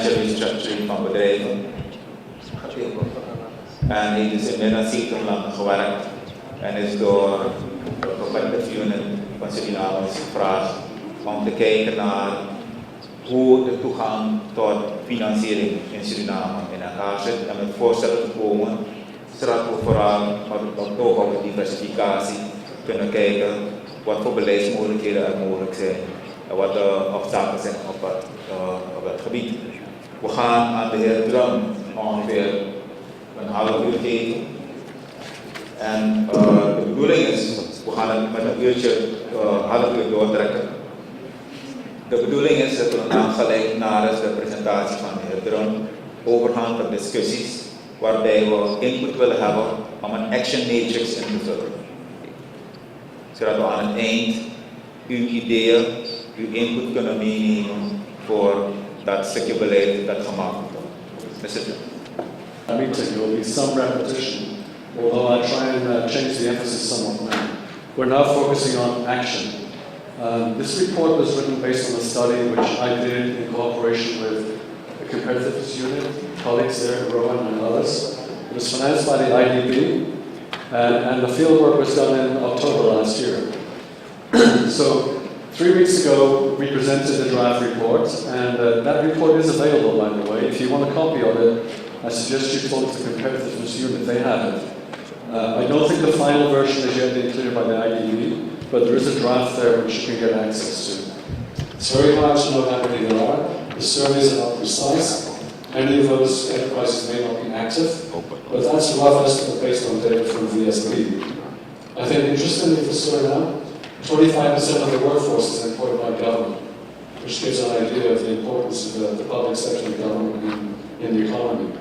financial restructuring van bedrijven. En hij is in meer dan 70 landen gewerkt en is door de Competitive Unit van Suriname gevraagd om te kijken naar hoe de toegang tot financiering in Suriname in elkaar zit en met voorstellen te komen, zodat we vooral op de diversificatie kunnen kijken wat voor beleidsmogelijkheden er mogelijk zijn en wat de obstakels zijn op het gebied. We gaan aan de heer Drum ongeveer een half uur geven. En de bedoeling is, we gaan het met een uurtje, half uur doortrekken. De bedoeling is dat we dan gelijk na de presentatie van de heer Drum overgaan tot discussies waarbij we input willen hebben om een action matrix in te vullen. Zodat we aan het eind uw ideeën, uw input kunnen meenemen voor dat stukje beleid dat gemaakt moet worden. Meeting, there will be some repetition, although I try and change the emphasis somewhat now. We're now focusing on action. This report was written based on a study which I did in cooperation with the Competitiveness Unit, colleagues there, Rowan and others. It was financed by the IDB, and the fieldwork was done in October last year. So 3 weeks ago, we presented the draft report, and that report is available, by the way. If you want a copy of it, I suggest you talk to the Competitiveness Unit, they have it. I don't think the final version is yet been cleared by the IDB, but there is a draft there which you can get access to. It's very hard to know how many there are. The surveys are not precise. Many of those enterprises may not be active, but that's a rough estimate based on data from VSB. I think interestingly for Suriname, 25% of the workforce is employed by government, which gives an idea of the importance of the public sector and government in the economy.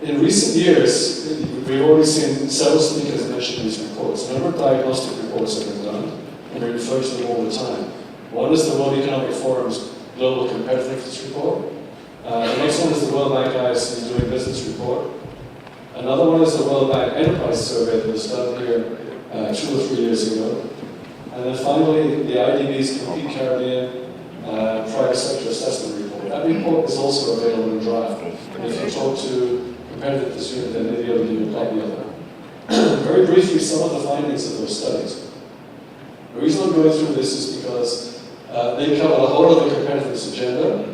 In recent years, we've already seen several speakers mention these reports. A number of diagnostic reports have been done, and we refer to them all the time. One is the World Economic Forum's Global Competitiveness Report. The next one is the World Bank Guys Doing Business Report. Another one is the World Bank Enterprise Survey that was done here 2 or 3 years ago. And then finally, the IDB's Compete Caribbean Private Sector Assessment Report. That report is also available in draft. And if you talk to Competitiveness Unit, then they'll be able to give you a copy of it. Very briefly, some of the findings of those studies. The reason I'm going through this is because they cover the whole of the competitiveness agenda,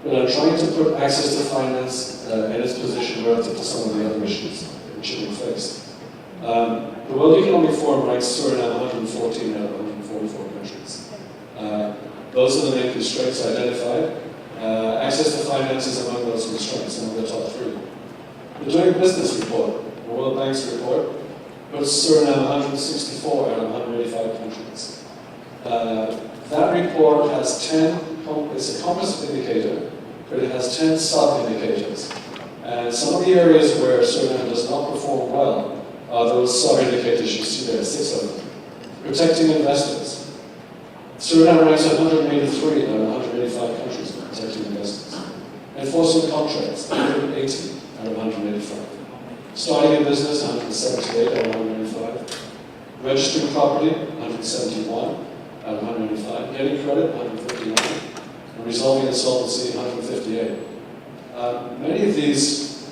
but I'm trying to put access to finance in its position relative to some of the other issues which have been faced. The World Economic Forum ranks Suriname 114 out of 144 countries. Those are the main constraints identified. Access to finance is among those constraints, among the top 3. The Doing Business Report, the World Bank's report, puts Suriname 164 out of 185 countries. That report has 10, it's a composite indicator, but it has 10 sub-indicators. And some of the areas where Suriname does not perform well are those sub-indicators you see there, 6 of them. Protecting investors. Suriname ranks 183 out of 185 countries for protecting investors. Enforcing contracts, 180 out of 185. Starting a business, 178 out of 185. Registering property, 171 out of 185. Getting credit, 159. And resolving insolvency, 158. Many of these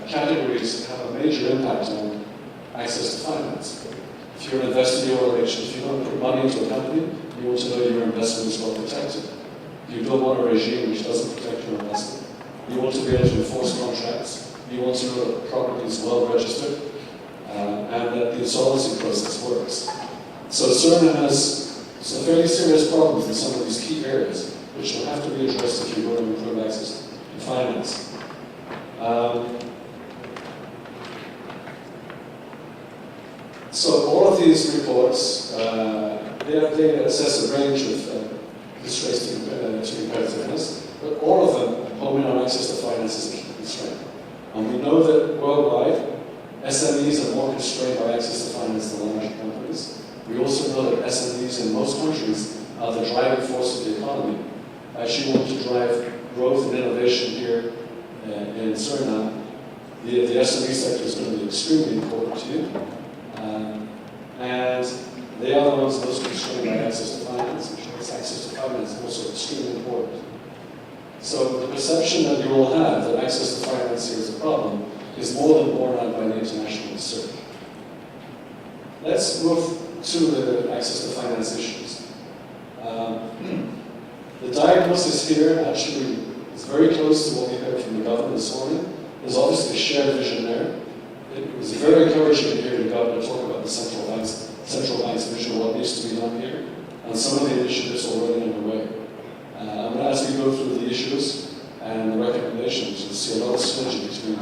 categories have a major impact on access to finance. If you're an investor, if you want to put money into a company, you want to know your investment is well protected. You don't want a regime which doesn't protect your investment. You want to be able to enforce contracts. You want to know that the property is well registered and that the insolvency process works. So Suriname has some fairly serious problems in some of these key areas, which will have to be addressed if you want to improve access to finance. So all of these reports, they assess a range of constraints to competitiveness, but all of them home in on access to finance is a key constraint. And we know that worldwide, SMEs are more constrained by access to finance than larger companies. We also know that SMEs in most countries are the driving force of the economy. As you want to drive growth and innovation here in Suriname, the SME sector is going to be extremely important to you. And they are the ones most constrained by access to finance, which makes access to finance also extremely important. So the perception that you all have that access to finance here is a problem is more than borne out by the international research. Let's move to the access to finance issues. The diagnosis here actually is very close to what we heard from the government this morning. There's obviously a shared vision there. It was very encouraging to hear the governor talk about the central bank's vision of what needs to be done here, and some of the initiatives already underway. And as we go through the issues and the recommendations, you'll see a lot of synergy between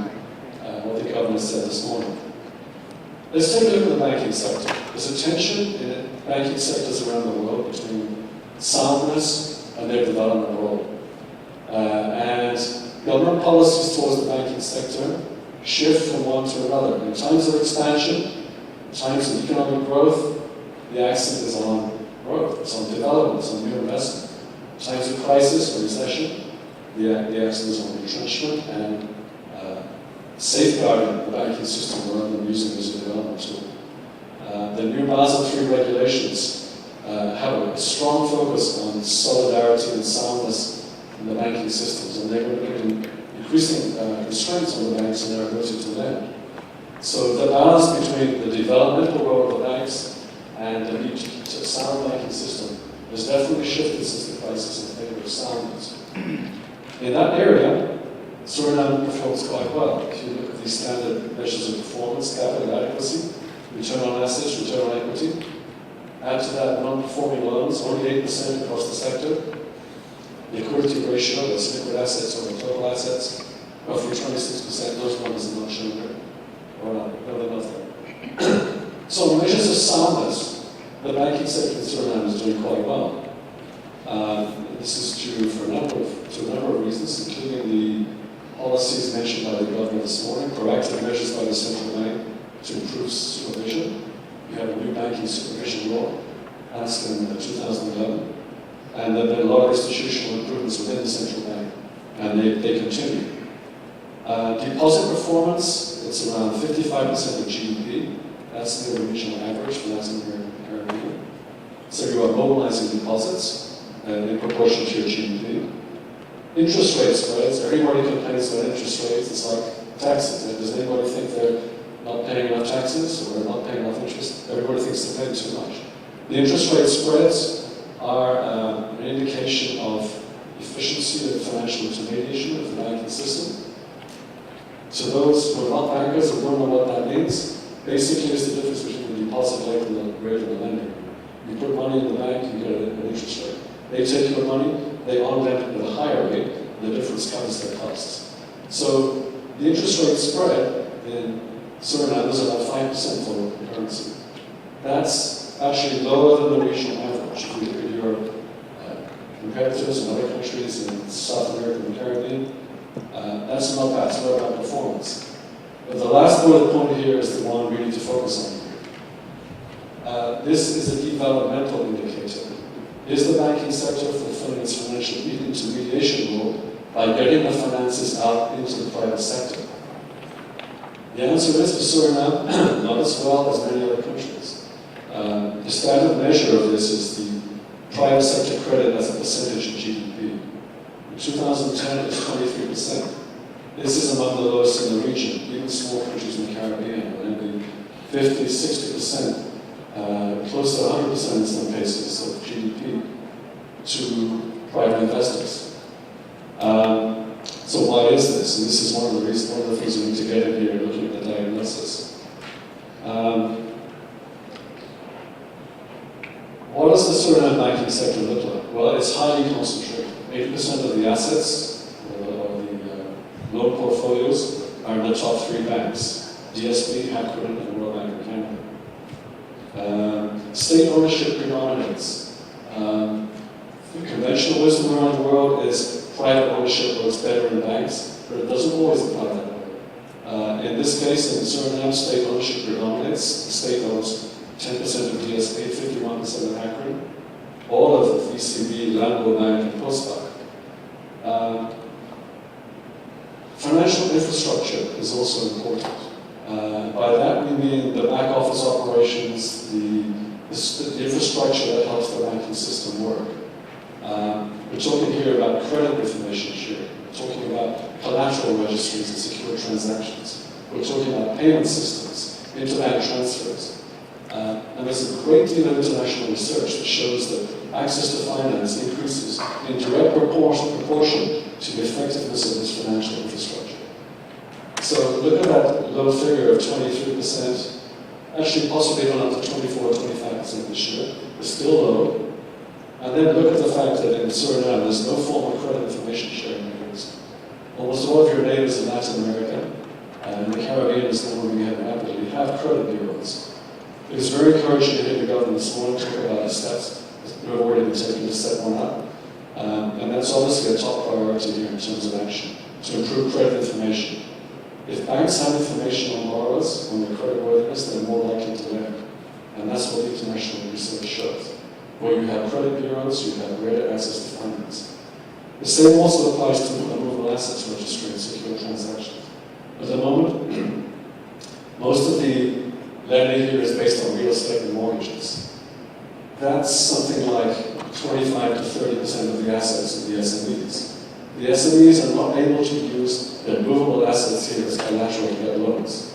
what the governor said this morning. Let's take a look at the banking sector. There's a tension in banking sectors around the world between soundness and their development role. And government policies towards the banking sector shift from one to another. In times of expansion, in times of economic growth, the accent is on growth, it's on development, it's on new investment. In times of crisis or recession, the accent is on retrenchment and safeguarding the banking system rather than using it as a development tool. The new Basel III regulations have a strong focus on solidarity and soundness in the banking systems, and they're going to put increasing constraints on the banks and their ability to lend. So the balance between the developmental role of the banks and the need to keep a sound banking system has definitely shifted since the crisis in favor of soundness. In that area, Suriname performs quite well. If you look at these standard measures of performance, capital adequacy, return on assets, return on equity, add to that non-performing loans, only 8% across the sector, liquidity ratio, that's liquid assets over total assets, roughly 26%, those numbers are not shown here. Or not, no, they're not there. So on measures of soundness, the banking sector in Suriname is doing quite well. This is due to a number of reasons, including the policies mentioned by the government this morning, proactive measures by the central bank to improve supervision. We have a new banking supervision law passed in 2011, and there have been a lot of institutional improvements within the central bank, and they continue. Deposit performance, it's around 55% of GDP. That's the regional average for Latin America and the Caribbean. So you are mobilizing deposits in proportion to your GDP. Interest rate spreads, everybody complains about interest rates, it's like taxes. Does anybody think they're not paying enough taxes or not paying enough interest? Everybody thinks they're paying too much. The interest rate spreads are an indication of efficiency of financial intermediation of the banking system. So those who are not bankers or don't know what that means, basically it's the difference between the deposit rate and the rate of the lending. You put money in the bank, you get an interest rate. They take your money, they on-lend at a higher rate, and the difference covers their costs. So the interest rate spread in Suriname is about 5% for local currency. That's actually lower than the regional average. If you look at your competitors in other countries in South America and the Caribbean, that's not bad, it's not about performance. But the last bullet point here is the one we need to focus on. This is a developmental indicator. Is the banking sector fulfilling its financial intermediation role by getting the finances out into the private sector? The answer is for Suriname, not as well as many other countries. The standard measure of this is the private sector credit as a percentage of GDP. In 2010, it was 23%. This is among the lowest in the region. Even small countries in the Caribbean are lending 50, 60%. Close to 100% in some cases of GDP to private investors. So why is this? And this is one of the reasons, one of the things we need to get in here looking at the diagnosis. What does the Suriname banking sector look like? Well, it's highly concentrated. 80% of the assets or the loan portfolios are in the top 3 banks: DSB, Hakkoden, and Royal Bank of Canada. State ownership predominates. The conventional wisdom around the world is private ownership works better in banks, but it doesn't always apply that way. In this case, in Suriname, state ownership predominates. The state owns 10% of DSB, 51% of Hakkoden, all of VCB, Landbouw Bank, and Postbank. Financial infrastructure is also important. By that we mean the back office operations, the infrastructure that helps the banking system work. We're talking here about credit information sharing. We're talking about collateral registries and secure transactions. We're talking about payment systems, interbank transfers. And there's a great deal of international research that shows that access to finance increases in direct proportion to the effectiveness of this financial infrastructure. So look at that low figure of 23%, actually possibly gone up to 24 or 25% this year. It's still low. And then look at the fact that in Suriname there's no formal credit information sharing mechanism. Almost all of your neighbors in Latin America and the Caribbean is now moving ahead rapidly have credit bureaus. It was very encouraging to hear the government this morning talk about the steps that have already been taken to set one up. And that's obviously a top priority here in terms of action, to improve credit information. If banks have information on borrowers, on their creditworthiness, they're more likely to lend. And that's what the international research shows. Where you have credit bureaus, you have greater access to finance. The same also applies to the movable assets registry and secure transactions. At the moment, most of the lending here is based on real estate and mortgages. That's something like 25 to 30% of the assets of the SMEs. The SMEs are not able to use their movable assets here as collateral to get loans.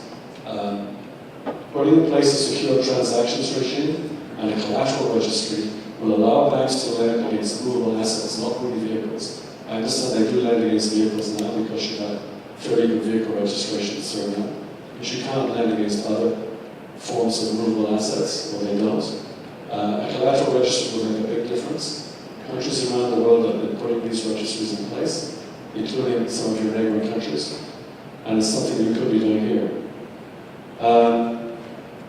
Putting in place a secure transactions regime and a collateral registry will allow banks to lend against movable assets, not really vehicles. I understand they do lend against vehicles now because you have fairly good vehicle registration in Suriname, but you can't lend against other forms of movable assets, or they don't. A collateral registry will make a big difference. Countries around the world have been putting these registries in place, including some of your neighboring countries, and it's something you could be doing here.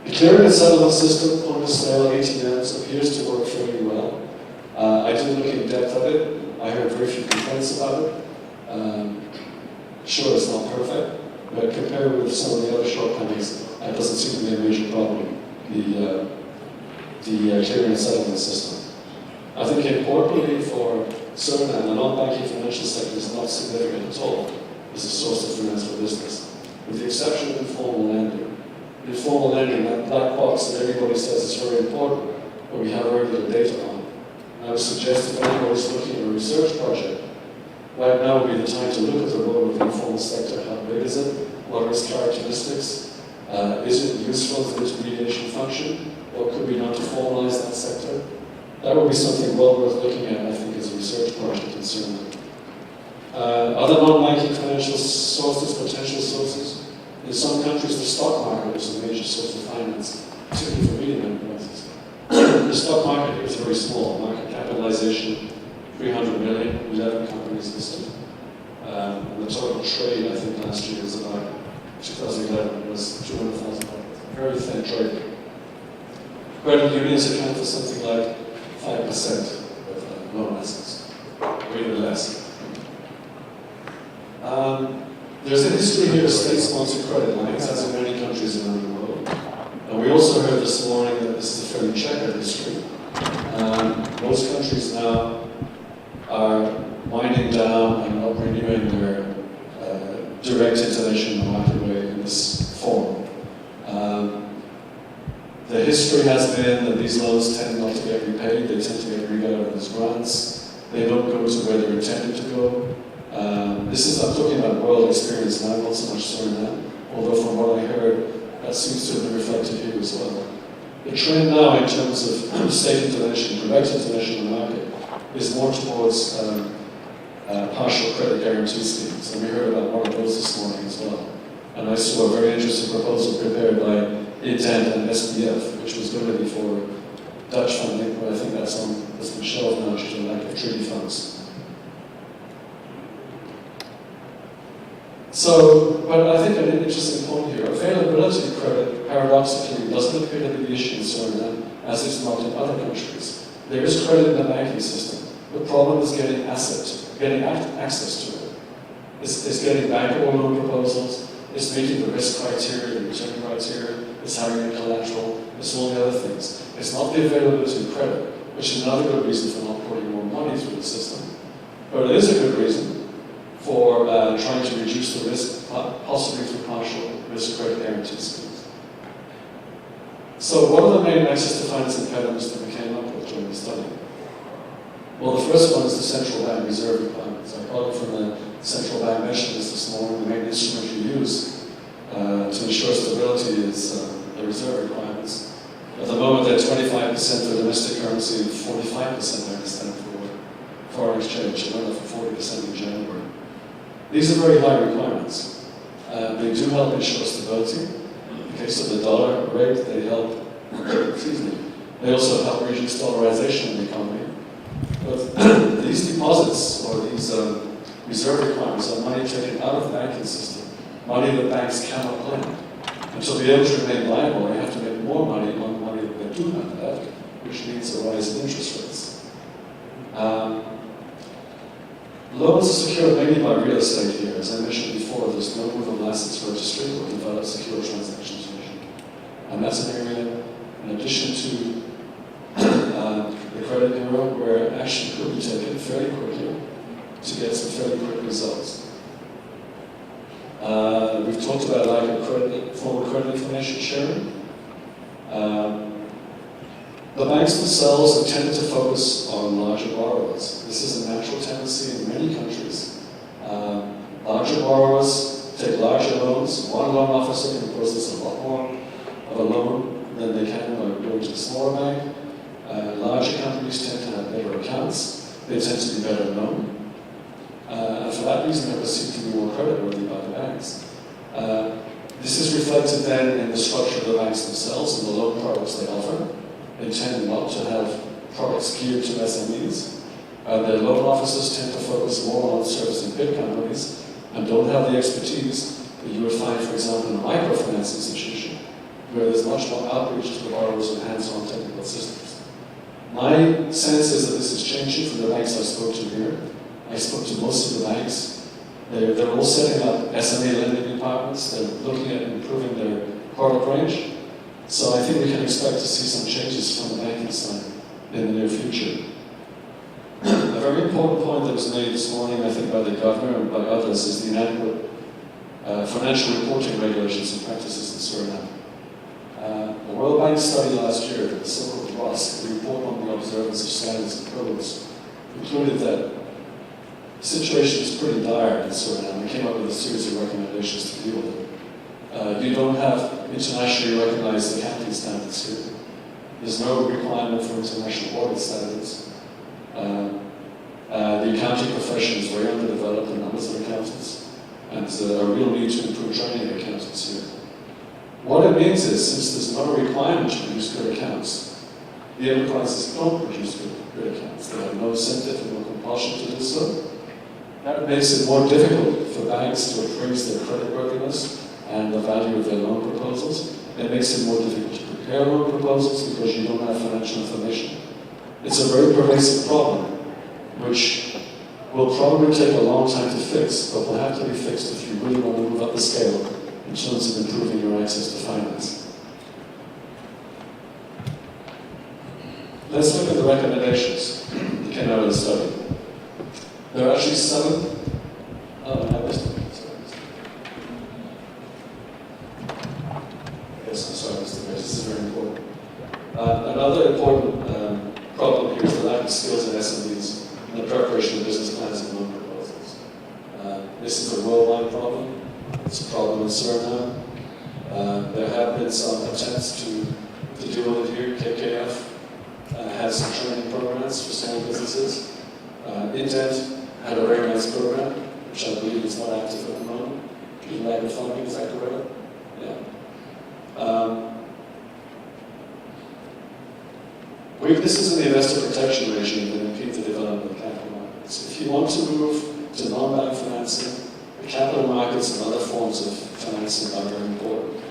The clearing and settlement system, point of sale, ATMs, appears to work fairly well. I didn't look in depth at it. I heard very few complaints about it. Sure, it's not perfect, but compared with some of the other shortcomings, that doesn't seem to be a major problem, the clearing and settlement system. I think importantly for Suriname, the non-banking financial sector is not significant at all as a source of finance for business, with the exception of informal lending. Informal lending, that black box that everybody says is very important, but we have very little data on. I would suggest if anybody's looking at a research project, right now would be the time to look at the role of the informal sector. How big is it? What are its characteristics? Is it useful as an intermediation function? What could be done to formalize that sector? That would be something well worth looking at, I think, as a research project in Suriname. Other non-banking financial sources, potential sources. In some countries, the stock market is a major source of finance, particularly for medium enterprises. The stock market here is very small. Market capitalization, 300 million, 11 companies listed. And the total trade, I think, last year was about 2011 was $200,000. Very thin trade. Credit unions account for something like 5% of loan assets, or even less. There's a history here of state-sponsored credit lines, as in many countries around the world. And we also heard this morning that this is a fairly checkered history. Most countries now are winding down and not renewing their direct intervention in the market rate in this form. The history has been that these loans tend not to get repaid, they tend to get revalued as grants, they don't go to where they're intended to go. I'm talking about world experience now, not so much Suriname, although from what I heard, that seems to have been reflected here as well. The trend now in terms of state intervention, direct intervention in the market, is more towards partial credit guarantee schemes, and we heard about one of those this morning as well. And I saw a very interesting proposal prepared by INTEND and SPF, which was going to be for Dutch funding, but I think that's been shelved now due to lack of treaty funds. So, but I think an interesting point here, availability of credit, paradoxically, doesn't appear to be the issue in Suriname, as it's not in other countries. There is credit in the banking system. The problem is getting access to it. It's getting bankable loan proposals, it's meeting the risk criteria, the return criteria, it's having a collateral, it's all the other things. It's not the availability of credit, which is another good reason for not putting more money through the system. But it is a good reason for trying to reduce the risk, possibly through partial risk credit guarantee schemes. So what are the main access to finance impediments that we came up with during the study? Well, the first one is the central bank reserve requirements. Our colleague from the central bank mentioned this morning. The main instrument you use to ensure stability is the reserve requirements. At the moment, they're 25% for domestic currency and 45%, I understand, for foreign exchange. It went up from 40% in January. These are very high requirements. They do help ensure stability. In the case of the dollar rate, they help, excuse me, they also help reduce dollarization in the economy. But these deposits, or these reserve requirements, are money taken out of the banking system, money that banks cannot lend. And to be able to remain viable, they have to make more money on money that they do not have, which means a rise in interest rates. Loans are secured mainly by real estate here. As I mentioned before, there's no movable assets registry or developed secure transactions regime. And that's an area, in addition to the credit bureau, where action could be taken fairly quickly to get some fairly quick results. We've talked about lack of formal credit information sharing. The banks themselves have tended to focus on larger borrowers. This is a natural tendency in many countries. Larger borrowers take larger loans. One loan officer can process a lot more of a loan than they can by going to a smaller bank. Larger companies tend to have better accounts. They tend to be better known. And for that reason, they perceived to be more creditworthy by the banks. This is reflected then in the structure of the banks themselves and the loan products they offer. They tend not to have products geared to SMEs. Their loan officers tend to focus more on servicing big companies and don't have the expertise that you would find, for example, in a microfinance institution, where there's much more outreach to the borrowers and hands-on technical assistance. My sense is that this is changing from the banks I spoke to here. I spoke to most of the banks. They're all setting up SME lending departments. They're looking at improving their product range. So I think we can expect to see some changes from the banking side in the near future. A very important point that was made this morning, I think, by the governor and by others, is the inadequate financial reporting regulations and practices in Suriname. The World Bank study last year, the so-called ROSC, the report on the observance of standards and codes, concluded that the situation is pretty dire in Suriname. We came up with a series of recommendations to deal with it. You don't have internationally recognized accounting standards here. There's no requirement for international audit standards. The accounting profession is very underdeveloped in numbers of accountants, and there's a real need to improve training of accountants here. What it means is, since there's no requirement to produce good accounts, the enterprises don't produce good accounts. They have no incentive and no compulsion to do so. That makes it more difficult for banks to appraise their creditworthiness and the value of their loan proposals. It makes it more difficult to prepare loan proposals because you don't have financial information. It's a very pervasive problem, which will probably take a long time to fix, but will have to be fixed if you really want to move up the scale in terms of improving your access to finance. Let's look at the recommendations that came out of the study. There are actually 7. This is very important. Another important problem here is the lack of skills in SMEs in the preparation of business plans and loan proposals. This is a worldwide problem. It's a problem in Suriname. There have been some attempts to deal with it here. KKF has some training programs for small businesses. Indent had a very nice program, which I believe is not active at the moment. Due to lack of funding, is that correct? Yeah. Weaknesses in the investor protection regime that impede the development of capital markets. If you want to move to non-bank financing, the capital markets and other forms of financing are very important.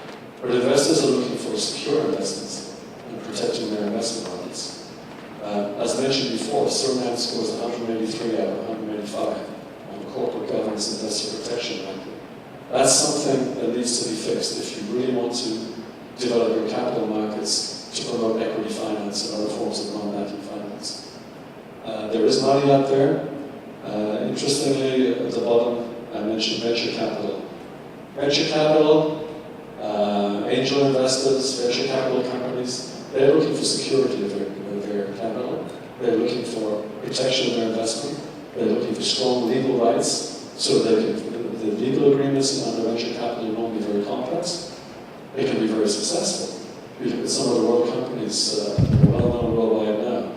But investors are looking for secure investments and protecting their investment rights. As mentioned before, Suriname scores 183 out of 185 on the Corporate Governance Investor Protection ranking. That's something that needs to be fixed if you really want to develop your capital markets to promote equity finance and other forms of non-banking finance. There is money out there. Interestingly, at the bottom, I mentioned venture capital. Venture capital, angel investors, venture capital companies, they're looking for security of their capital. They're looking for protection of their investment. They're looking for strong legal rights so that the legal agreements under venture capital are normally very complex. They can be very successful. You look at some of the world companies well known worldwide now.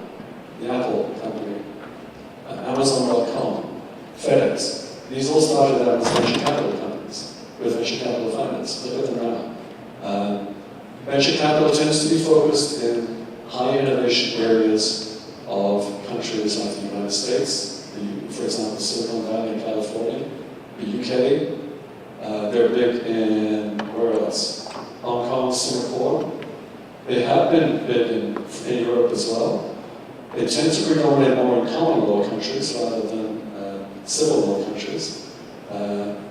The Apple company, Amazon.com, FedEx. These all started out as venture capital companies with venture capital finance. Look at them now. Venture capital tends to be focused in high innovation areas of countries like the United States, for example, Silicon Valley in California, the UK. They're big in, where else? Hong Kong, Singapore. They have been big in Europe as well. They tend to predominate more in common law countries rather than civil law countries.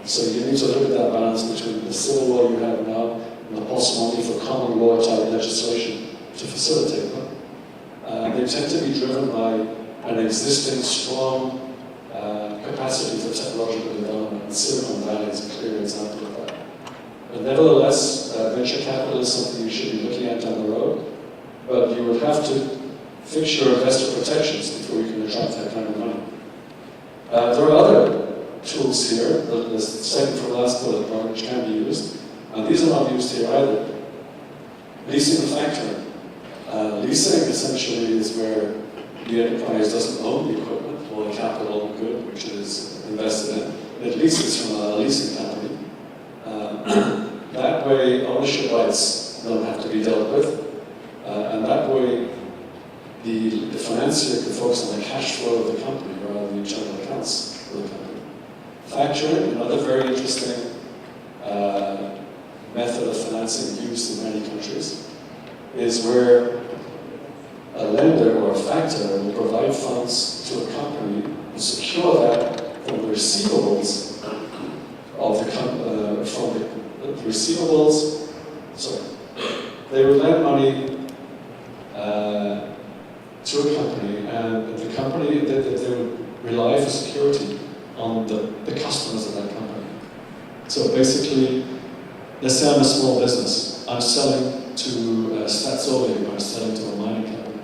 So you need to look at that balance between the civil law you have now and the possibility for common law type legislation to facilitate them. They tend to be driven by an existing strong capacity for technological development, and Silicon Valley is a clear example of that. But nevertheless, venture capital is something you should be looking at down the road, but you would have to fix your investor protections before you can attract that kind of money. There are other tools here, the second from last bullet point, which can be used, and these are not used here either. Leasing and factoring. Leasing essentially is where the enterprise doesn't own the equipment or the capital good which is invested in. It leases from a leasing company. That way, ownership rights don't have to be dealt with, and that way, the financier can focus on the cash flow of the company rather than the internal accounts of the company. Factoring, another very interesting method of financing used in many countries, is where a lender or a factor will provide funds to a company and secure that from the receivables of the receivables. Sorry, they would lend money to a company, and the company they would rely for security on the customers of that company. So basically, let's say I'm a small business. I'm selling to Staatsolie, I'm selling to a mining company.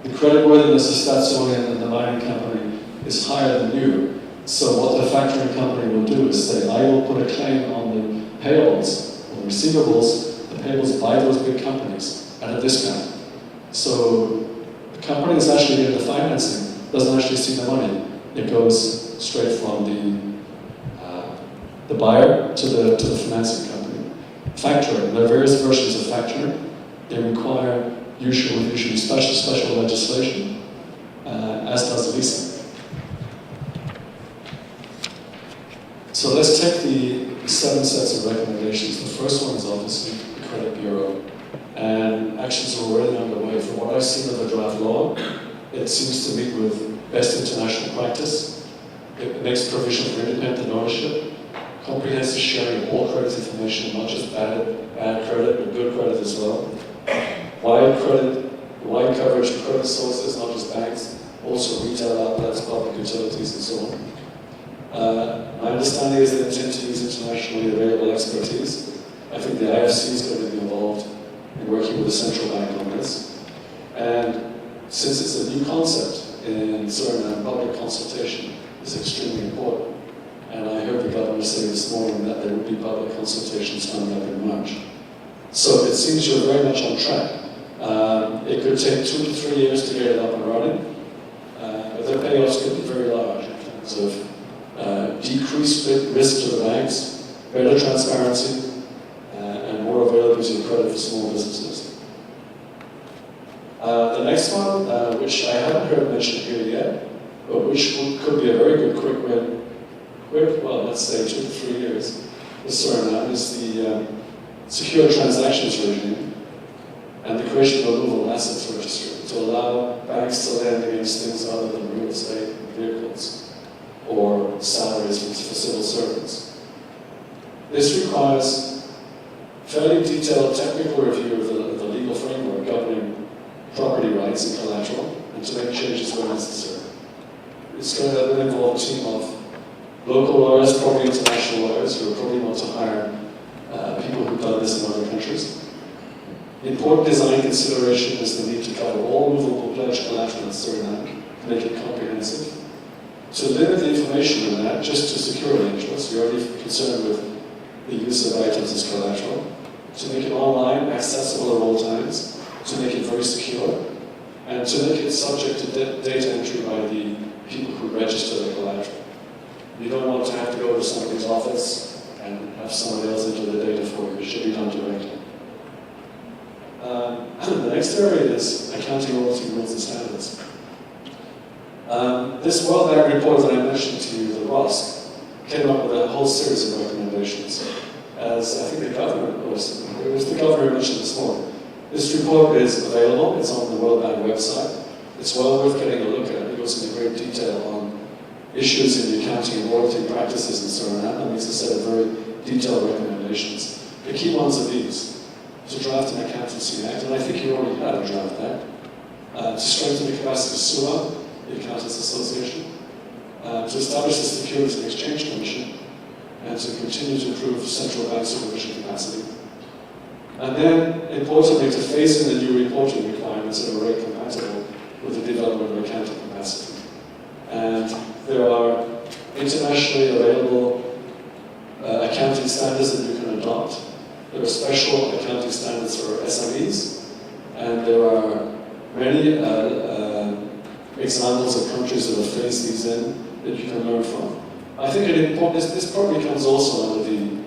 The creditworthiness of Staatsolie and the mining company is higher than you. So what the factoring company will do is say, I will put a claim on the payables or the receivables, the payables by those big companies at a discount. So the company that's actually doing the financing doesn't actually see the money. It goes straight from the buyer to the financing company. Factoring, there are various versions of factoring. They require usually special legislation, as does leasing. So let's take the 7 sets of recommendations. The first one is obviously the Credit Bureau, and actions are already underway. From what I've seen of the draft law, it seems to meet with best international practice. It makes provision for independent ownership, comprehensive sharing of all credit information, not just bad credit, but good credit as well. Wide coverage of credit sources, not just banks, also retail outlets, public utilities, and so on. My understanding is they intend to use internationally available expertise. I think the IFC is going to be involved in working with the central bank on this. And since it's a new concept in Suriname, public consultation is extremely important. And I heard the governor say this morning that there will be public consultations coming up in March. So it seems you're very much on track. It could take 2 to 3 years to get it up and running, but the payoffs could be very large in terms of decreased risk to the banks, better transparency, and more availability of credit for small businesses. The next one, which I haven't heard mentioned here yet, but which could be a very good quick win, well, let's say 2 to 3 years, is the secure transactions regime and the creation of a movable assets registry to allow banks to lend against things other than real estate, vehicles, or salaries for civil servants. This requires fairly detailed technical review of the legal framework governing property rights and collateral, and to make changes where necessary. It's going to involve a team of local lawyers, probably international lawyers, who will probably want to hire people who've done this in other countries. The important design consideration is the need to cover all movable pledge collateral in Suriname make it comprehensive. To limit the information in that just to security interests, you're already concerned with the use of items as collateral. To make it online, accessible at all times, to make it very secure, and to make it subject to data entry by the people who register the collateral. You don't want to have to go to somebody's office and have somebody else enter the data for you. It should be done directly. The next area is accounting royalty rules and standards. This World Bank report that I mentioned to you, the ROSC, came up with a whole series of recommendations. As I think it was the governor who mentioned this morning. This report is available, it's on the World Bank website. It's well worth getting a look at. It goes into great detail on issues in the accounting and royalty practices and so on, and makes a set of very detailed recommendations. The key ones are these. To draft an accountancy act, and I think you already had a draft act. To strengthen the capacity of SUA, the Accountants Association. To establish the Securities and Exchange Commission, and to continue to improve central bank supervision capacity. And then, importantly, to phase in the new reporting requirements that are very compatible with the development of accounting capacity. And there are internationally available accounting standards that you can adopt. There are special accounting standards for SMEs, and there are many examples of countries that have phased these in that you can learn from. I think this probably comes also under the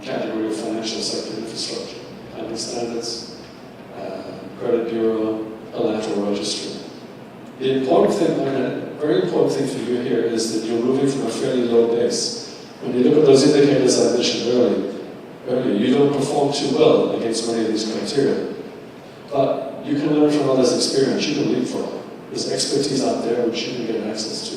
category of financial sector infrastructure, accounting standards, credit bureau, collateral registry. The important thing, very important thing for you here is that you're moving from a fairly low base. When you look at those indicators I mentioned earlier, you don't perform too well against many of these criteria. But you can learn from others' experience, you can leapfrog. There's expertise out there which you can get access to.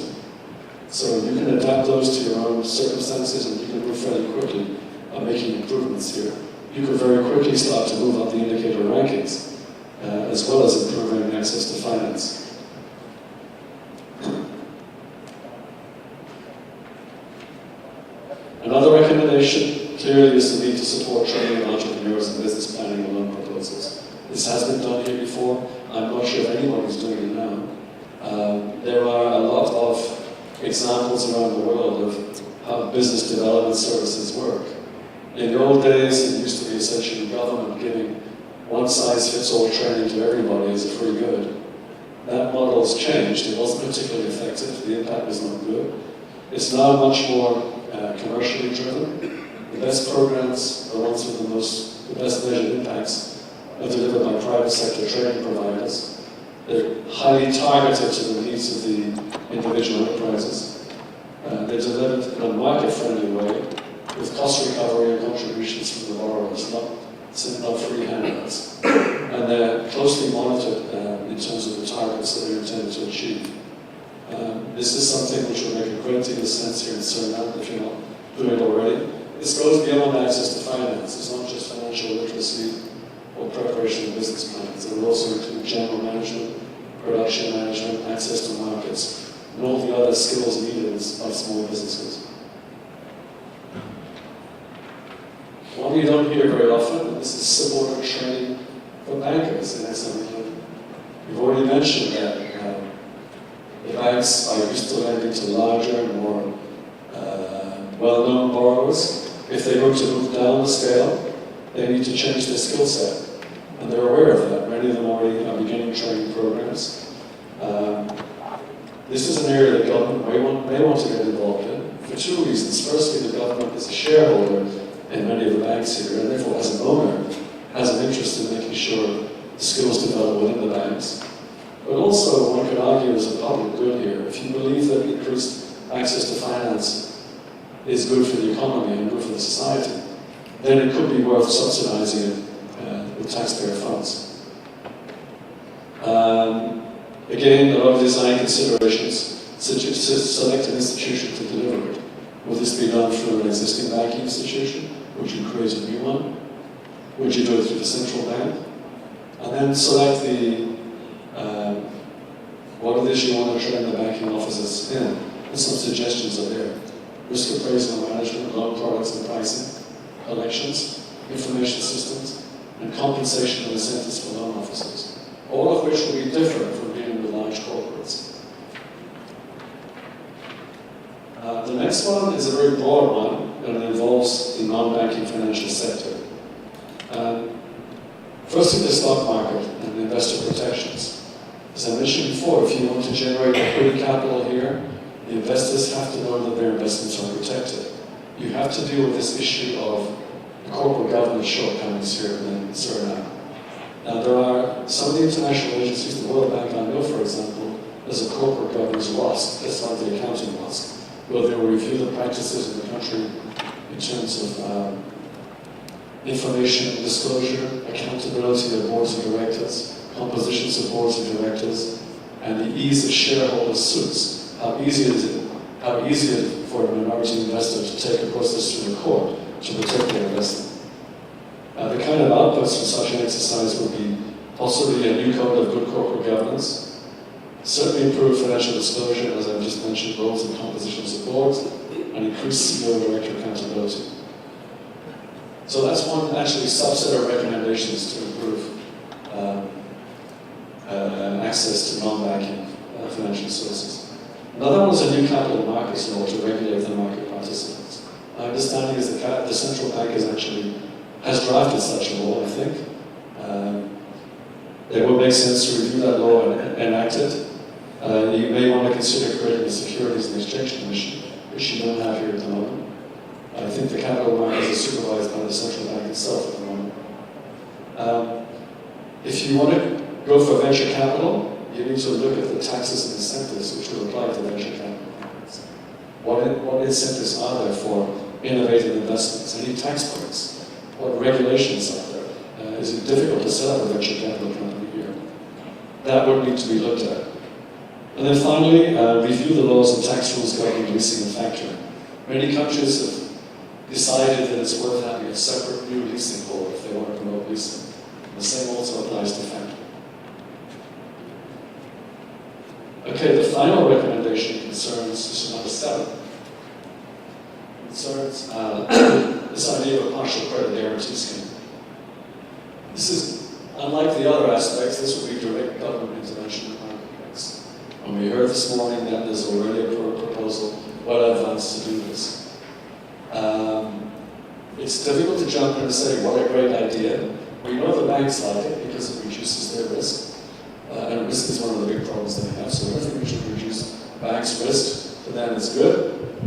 So you can adapt those to your own circumstances and you can move fairly quickly on making improvements here. You could very quickly start to move up the indicator rankings, as well as improving access to finance. Another recommendation clearly is the need to support training entrepreneurs and business planning and loan proposals. This has been done here before. I'm not sure if anybody's doing it now. There are a lot of examples around the world of how business development services work. In the old days, it used to be essentially government giving one-size-fits-all training to everybody as a free good. That model has changed. It wasn't particularly effective. The impact was not good. It's now much more commercially driven. The best programs, the ones with the best measured impacts, are delivered by private sector training providers. They're highly targeted to the needs of the individual enterprises. They're delivered in a market-friendly way with cost recovery and contributions from the borrowers, not free handouts. And they're closely monitored in terms of the targets that they're intended to achieve. This is something which will make a great deal of sense here in Suriname if you're not doing it already. This goes beyond access to finance. It's not just financial literacy or preparation of business plans. It will also include general management, production management, access to markets, and all the other skills needed by small businesses. One you don't hear very often, and this is subordinate training for bankers in SME. You've already mentioned that the banks are used to lending to larger and more well-known borrowers. If they were to move down the scale, they need to change their skill set. And they're aware of that. Many of them already are beginning training programs. This is an area that government may want to get involved in for two reasons. Firstly, the government is a shareholder in many of the banks here, and therefore as an owner has an interest in making sure the skills develop within the banks. But also, one could argue as a public good here, if you believe that increased access to finance is good for the economy and good for the society, then it could be worth subsidizing it with taxpayer funds. Again, a lot of design considerations such as select an institution to deliver it. Will this be done through an existing banking institution? Would you create a new one? Would you do it through the central bank? And then select what it is you want to train the banking officers in. And some suggestions are there. Risk appraisal and management, loan products and pricing, collections, information systems, and compensation and incentives for loan officers. All of which will be different from dealing with large large corporates. The next one is a very broad one, and it involves the non-banking financial sector. Firstly, the stock market and investor protections. As I mentioned before, if you want to generate equity capital here, the investors have to know that their investments are protected. You have to deal with this issue of corporate governance shortcomings here in Suriname. Now, there are some of the international agencies, the World Bank, I know, for example, there's a corporate governance WASC, that's like the accounting WASC, where they will review the practices in the country in terms of information disclosure, accountability of boards of directors, compositions of boards of directors, and the ease of shareholder suits. How easy is it for a minority investor to take a process through the court to protect their investment? The kind of outputs from such an exercise would be possibly a new code of good corporate governance, certainly improved financial disclosure, as I've just mentioned, roles and compositions of boards, and increased CEO director accountability. So that's one actually subset of recommendations to improve access to non-banking financial sources. Another one is a new capital markets law to regulate the market participants. My understanding is that the central bank has drafted such a law, I think. It would make sense to review that law and enact it. You may want to consider creating a Securities and Exchange Commission, which you don't have here at the moment. I think the capital markets are supervised by the central bank itself at the moment. If you want to go for venture capital, you need to look at the taxes and incentives which will apply to venture capital markets. What incentives are there for innovative investments? Any tax breaks? What regulations are there? Is it difficult to set up a venture capital company here? That would need to be looked at. And then finally, review the laws and tax rules governing leasing and factoring. Many countries have decided that it's worth having a separate new leasing board if they want to promote leasing. And the same also applies to factoring. Okay, the final recommendation concerns, this is number 7, concerns this idea of a partial credit guarantee scheme. This is, unlike the other aspects, this would be direct government intervention in marketplace. And we heard this morning that there's already a proposal well advanced to do this. It's difficult to jump in and say, what a great idea. We know the banks like it because it reduces their risk. And risk is one of the big problems they have. So anything which will reduce banks' risk, to them is good,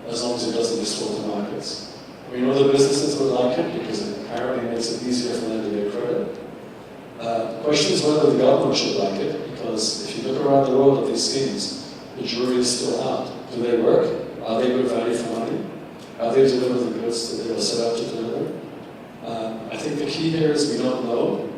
as long as it doesn't distort the markets. We know the businesses would like it because it apparently makes it easier for them to get credit. The question is whether the government should like it, because if you look around the world at these schemes, the jury is still out. Do they work? Are they good value for money? Are they delivering the goods that they were set out to deliver? I think the key here is we don't know.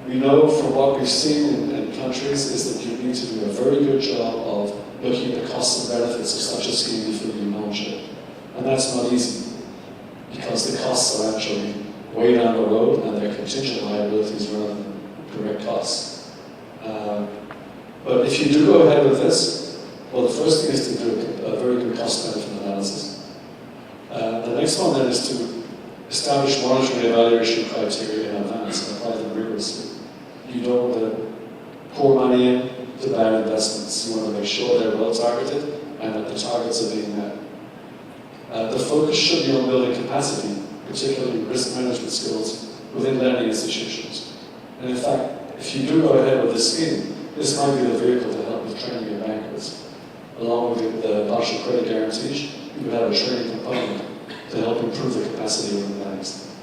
We know from what we've seen in countries is that you need to do a very good job of looking at the costs and benefits of such a scheme before you launch it. And that's not easy, because the costs are actually way down the road and they're contingent liabilities rather than direct costs. But if you do go ahead with this, well, the first thing is to do a very good cost-benefit analysis. The next one then is to establish monitoring and evaluation criteria in advance and apply them rigorously. You don't want to pour money into bad investments. You want to make sure they're well targeted and that the targets are being met. The focus should be on building capacity, particularly risk management skills within lending institutions. And in fact, if you do go ahead with this scheme, this might be the vehicle to help with training your bankers. Along with the partial credit guarantees, you could have a training component to help improve the capacity of the banks.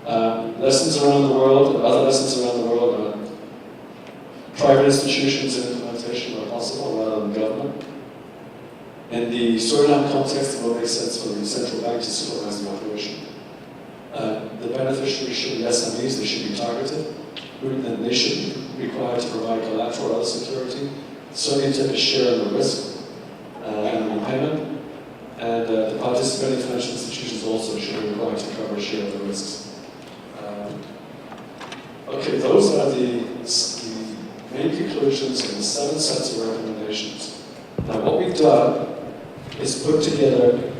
Lessons around the world, other lessons around the world are private institutions and implementation are possible rather than government. In the Suriname context, it will make sense for the central bank to supervise the operation. The beneficiaries should be SMEs, they should be targeted, and they should be required to provide collateral or other security, certainly take a share of the risk and the repayment, and the participating financial institutions also should be required to cover a share of the risks. Okay, those are the main conclusions and the 7 sets of recommendations. Now what we've done is put together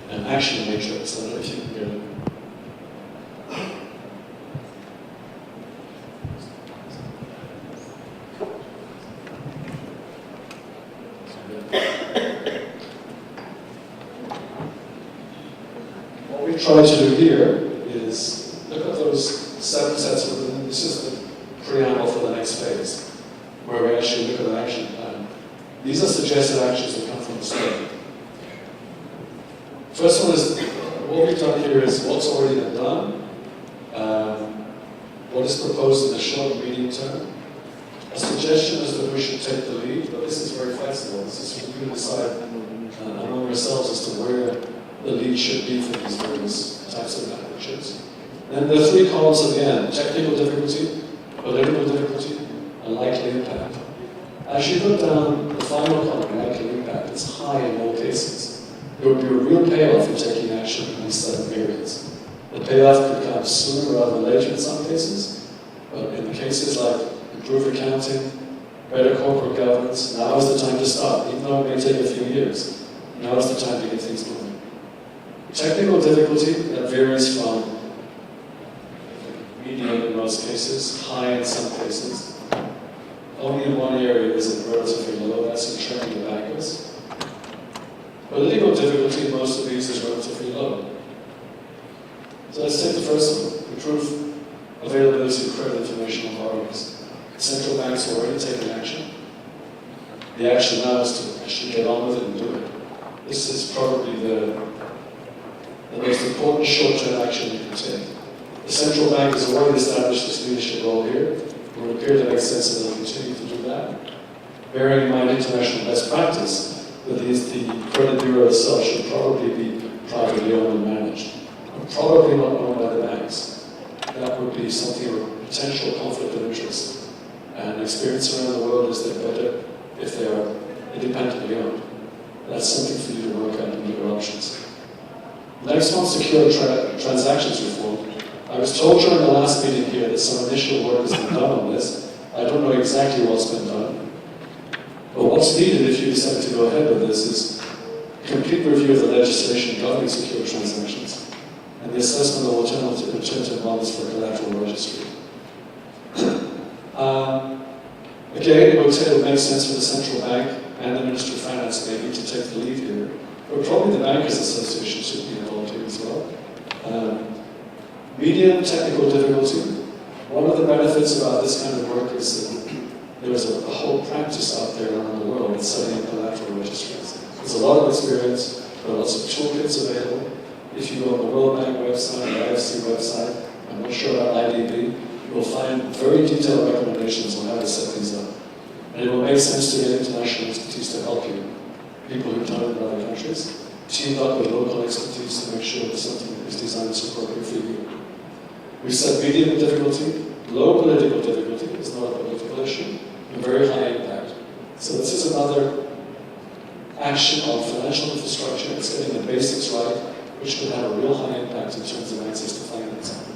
an action matrix. I don't know if you can get it. tried to do here is look at those 7 sets of, this is the preamble for the next phase, where we actually look at an action plan. These are suggested actions that come from the study. First one is, what we've done here is what's already been done, what is proposed in the short and medium term. A suggestion is that we should take the lead, but this is very flexible. This is for you to decide among yourselves as to where the lead should be for these various types of actions. And there are 3 columns at the end: technical difficulty, political difficulty, and likely impact. As you go down the final column, likely impact, it's high in all cases. There would be a real payoff in taking action in these 7 areas. The payoff could come sooner rather than later in some cases, but in the cases like improved accounting, better corporate governance, now is the time to start, even though it may take a few years. Now is the time to get things moving. Technical difficulty, that varies from medium in most cases, high in some cases. Only in one area is it relatively low, that's in training the bankers. Political difficulty in most of these is relatively low. So let's take the first one, improve availability of credit information on borrowers. Central banks have already taken action. The action now is to actually get on with it and do it. This is probably the most important short-term action you can take. The central bank has already established its leadership role here. It would appear to make sense that they'll continue to do that. Bearing in mind international best practice, that the credit bureau itself should probably be privately owned and managed, and probably not owned by the banks. That would be something of a potential conflict of interest. And experience around the world is that better if they are independently owned. That's something for you to work out in your options. Next one, secure transactions reform. I was told during the last meeting here that some initial work has been done on this. I don't know exactly what's been done. But what's needed if you decide to go ahead with this is a complete review of the legislation governing secure transactions and the assessment of alternative models for collateral registry. Again, it would make sense for the central bank and the Ministry of Finance maybe to take the lead here. But probably the Bankers Association should be involved here as well. Medium technical difficulty. One of the benefits about this kind of work is that there's a whole practice out there around the world in setting up collateral registries. There's a lot of experience, there are lots of toolkits available. If you go on the World Bank website, the IFC website, I'm not sure about IDB, you will find very detailed recommendations on how to set these up. And it will make sense to get international expertise to help you. People who've done it in other countries, teamed up with local expertise to make sure that something is designed appropriate for you. We said medium difficulty, low political difficulty is not a political issue, and very high impact. So this is another action on financial infrastructure. It's getting the basics right, which could have a real high impact in terms of access to finance.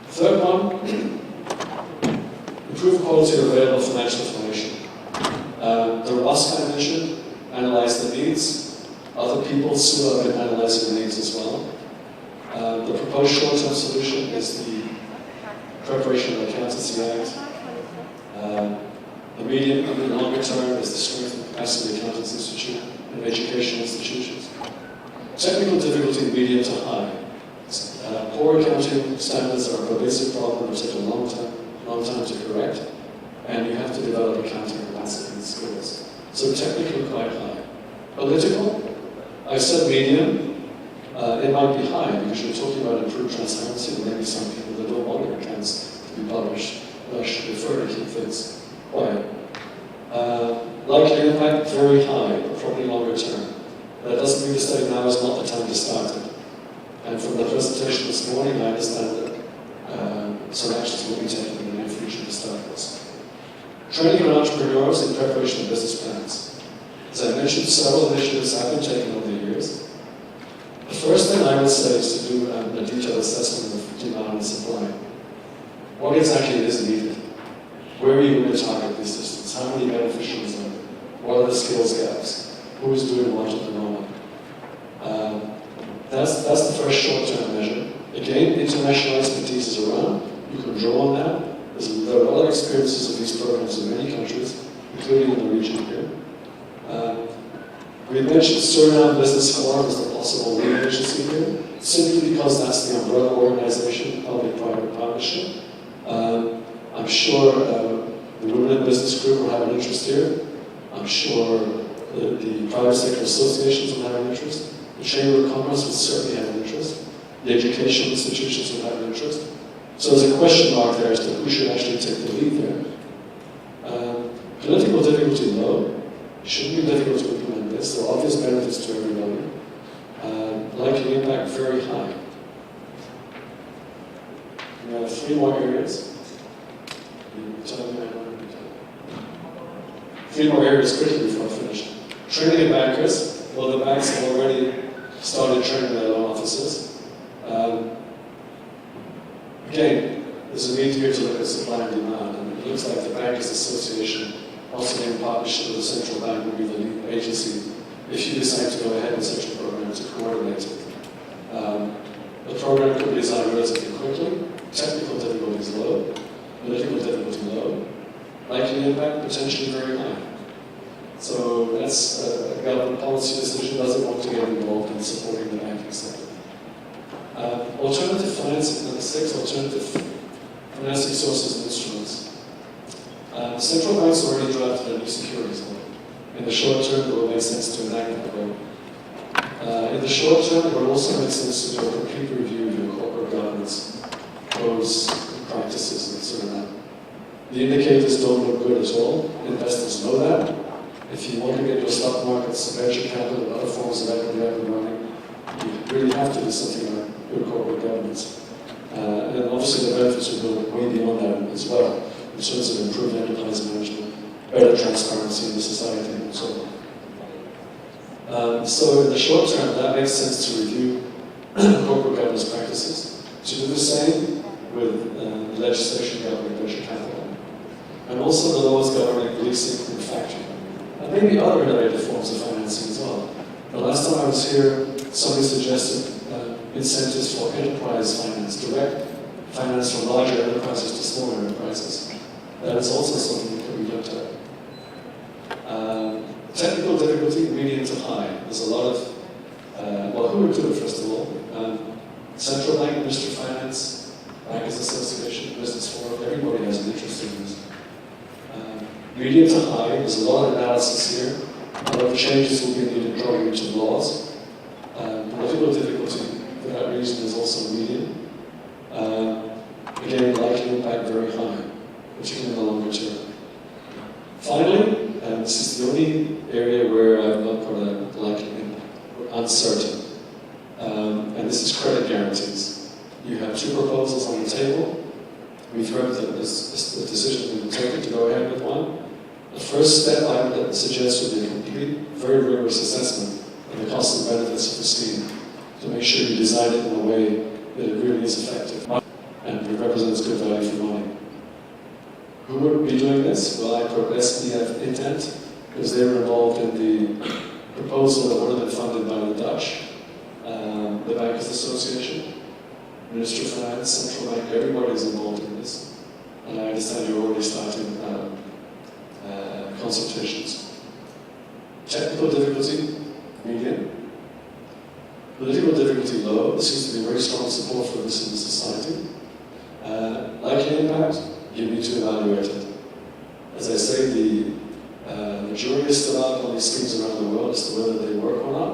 Third one, improve quality of available financial information. The ROSCA mission, analyze the needs. Other people still have been analyzing the needs as well. The proposed short-term solution is the preparation of the Accountancy Act. The medium and longer term is the strength and capacity of the Accountants Institute and educational institutions. Technical difficulty, medium to high. Poor accounting standards are a pervasive problem that take a long time to correct, and you have to develop accounting capacity and skills. So technically quite high. Political, I said medium. It might be high because you're talking about improved transparency, and maybe some people that don't want their accounts to be published, but I should prefer to keep things quiet. Likely impact, very high, but probably longer term. That doesn't mean to say now is not the time to start it. And from the presentation this morning, I understand that some actions will be taken in the near future to start this. Training on entrepreneurs in preparation of business plans. As I mentioned, several initiatives have been taken over the years. The first thing I would say is to do a detailed assessment of demand and supply. What exactly is needed? Where are you going to target these systems? How many beneficiaries are there? What are the skills gaps? Who is doing what at the moment? That's the first short-term measure. Again, international expertise is around. You can draw on that. There are a lot of experiences of these programs in many countries, including in the region here. We mentioned Suriname Business Forum as the possible lead agency here, simply because that's the umbrella organization, public-private partnership. I'm sure the Women in Business Group will have an interest here. I'm sure the private sector associations will have an interest. The Chamber of Commerce will certainly have an interest. The educational institutions will have an interest. So there's a question mark there as to who should actually take the lead there. Political difficulty low. It shouldn't be difficult to implement this. There are obvious benefits to everybody. Likely impact very high. We have 3 more areas. 3 more areas quickly before I finish. Training of bankers. Well, the banks have already started training their loan officers. Again, there's a need here to look at supply and demand, and it looks like the Bankers Association, also in partnership with the central bank, will be the lead agency if you decide to go ahead with such a program to coordinate it. The program could be designed relatively quickly, technical difficulties low, political difficulty low, likely impact potentially very high. So that's a government policy decision. Does it want to get involved in supporting the banking sector? Alternative financing, number 6, alternative financing sources and instruments. The central banks already drafted a new securities law. In the short term, it will make sense to enact that law. In the short term, it will also make sense to do a complete review of your corporate governance codes and practices in Suriname. The indicators don't look good at all. Investors know that. If you want to get your stock markets, venture capital, and other forms of equity up and running, you really have to do something like good corporate governance. And obviously the benefits will go way beyond that as well, in terms of improved enterprise management, better transparency in the society, and so on. So in the short term, that makes sense to review corporate governance practices, to do the same with legislation governing venture capital, and also the laws governing leasing and factoring, and maybe other innovative forms of financing as well. The last time I was here, somebody suggested incentives for enterprise finance, direct finance from larger enterprises to smaller enterprises. That is also something that can be looked at. Technical difficulty, medium to high. There's a lot of, well, who would do it first of all? Central Bank, Ministry of Finance, Bankers Association, Business Forum, everybody has an interest in this. Medium to high, there's a lot of analysis here. A lot of changes will be needed drawing into laws. Political difficulty for that reason is also medium. Again, likely impact very high, particularly in the longer term. Finally, and this is the only area where I've not put a likely impact, uncertain. And this is credit guarantees. You have 2 proposals on the table. We've heard that this decision has been taken to go ahead with one. The first step I would suggest would be a complete, very rigorous assessment of the costs and benefits of the scheme to make sure you design it in a way that it really is effective and it represents good value for money. Who would be doing this? Well, I put SDF Intent because they were involved in the proposal that would have been funded by the Dutch, the Bankers Association, Ministry of Finance, Central Bank, everybody's involved in this. And I understand you're already starting consultations. Technical difficulty, medium. Political difficulty, low. There seems to be very strong support for this in the society. Likely impact, you need to evaluate it. As I say, the jury is still out on these schemes around the world as to whether they work or not.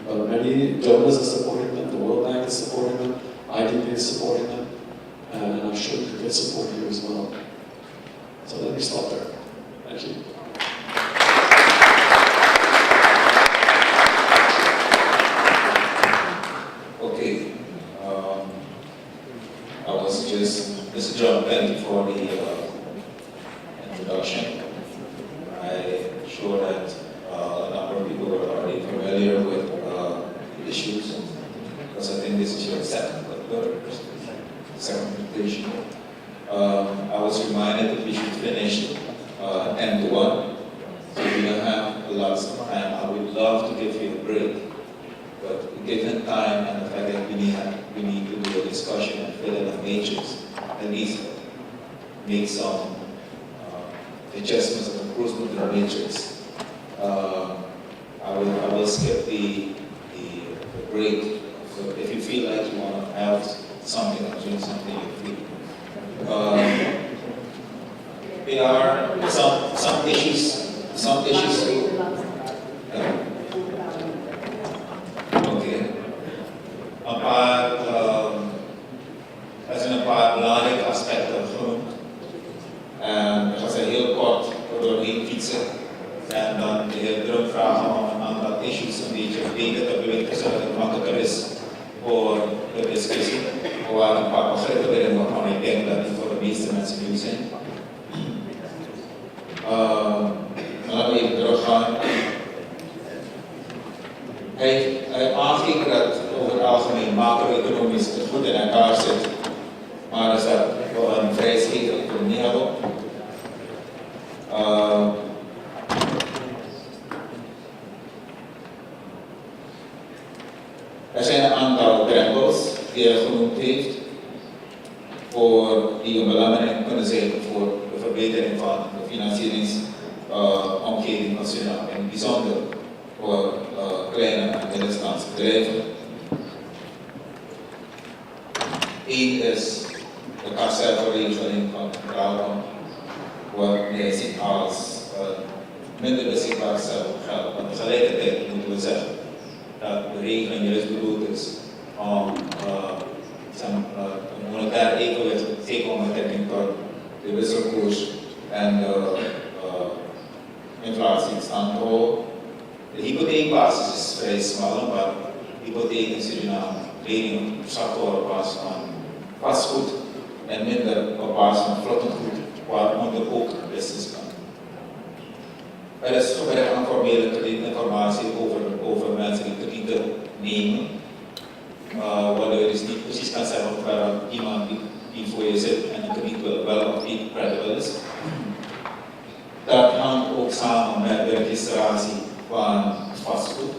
But many donors are supporting them, the World Bank is supporting them, IDB is supporting them, and I'm sure you could get support here as well. So let me stop there. Thank you. Okay. I was just Mr. John, thank you for the introduction. I'm sure that a number of people are already familiar with the issues, because I think this is your second presentation. I was reminded that we should finish end 1, so we don't have a lot of time. I would love to give you a break, but given time and the fact that we need to do a discussion and fill in the matrix, at least make some adjustments of improvement in the matrix. I will skip the break. So if you feel like you want to have something or drink something, you feel. There are some issues. Okay. Dat is een paar belangrijke aspecten genoemd. Ik ga ze heel kort doorheen fietsen. En dan de heer Drum vragen om een aantal issues een beetje beter te bewegen, zodat het makkelijker is voor de discussie. Er waren een paar begrippen erin waarvan ik denk dat die voor de meeste mensen nieuw zijn. Laten we even teruggaan. Hij aangeeft dat over het algemeen macro-economisch het goed in elkaar zit, maar is dat we een vrij scheve economie hebben. Er zijn een aantal drempels die hij genoemd heeft, die belangrijk kunnen zijn voor de verbetering van de financieringsomgeving van Suriname, in het bijzonder voor kleine en middenstaandse bedrijven. Eén is de karcelverregeling van de Centraalbank, wat hij ziet als minder beschikbaar geld. Maar tegelijkertijd moeten we zeggen dat de regeling juist bedoeld is om een monetair evenwicht, zeker met betrekking tot de wisselkoers en de inflatie in stand te houden. De hypotheekbasis is vrij smal, maar hypotheek in Suriname leningen opzet worden op basis van vastgoed en minder op basis van vlottend goed, waaronder ook business kan. Er is gebrek aan formele kredietinformatie over mensen die kredieten nemen, waardoor je dus niet precies kan zeggen of iemand die voor je zit en een krediet wil wel of niet credible is. Dat hangt ook samen met de registratie van vastgoed.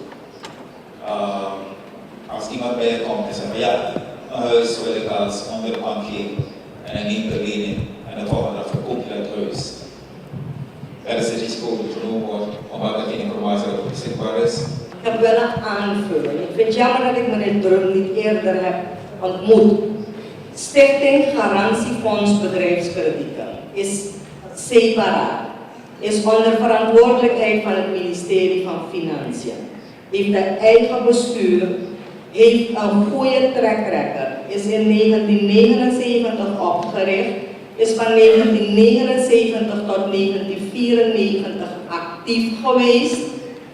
Als iemand bij je komt en zegt, ja, een huis wil ik als onderpand geven en hij neemt de lening en de volgende dag verkoop je dat huis. Dat is het risico dat genomen wordt, omdat er geen informatie over beschikbaar is. Ik heb wel een aanvulling. Ik vind het jammer dat ik meneer Drum niet eerder heb ontmoet. Stichting Garantiefonds Bedrijfskredieten is separaat. Is onder verantwoordelijkheid van het ministerie van Financiën. Heeft een eigen bestuur, heeft een goede track record, is in 1979 opgericht, is van 1979 tot 1994 actief geweest,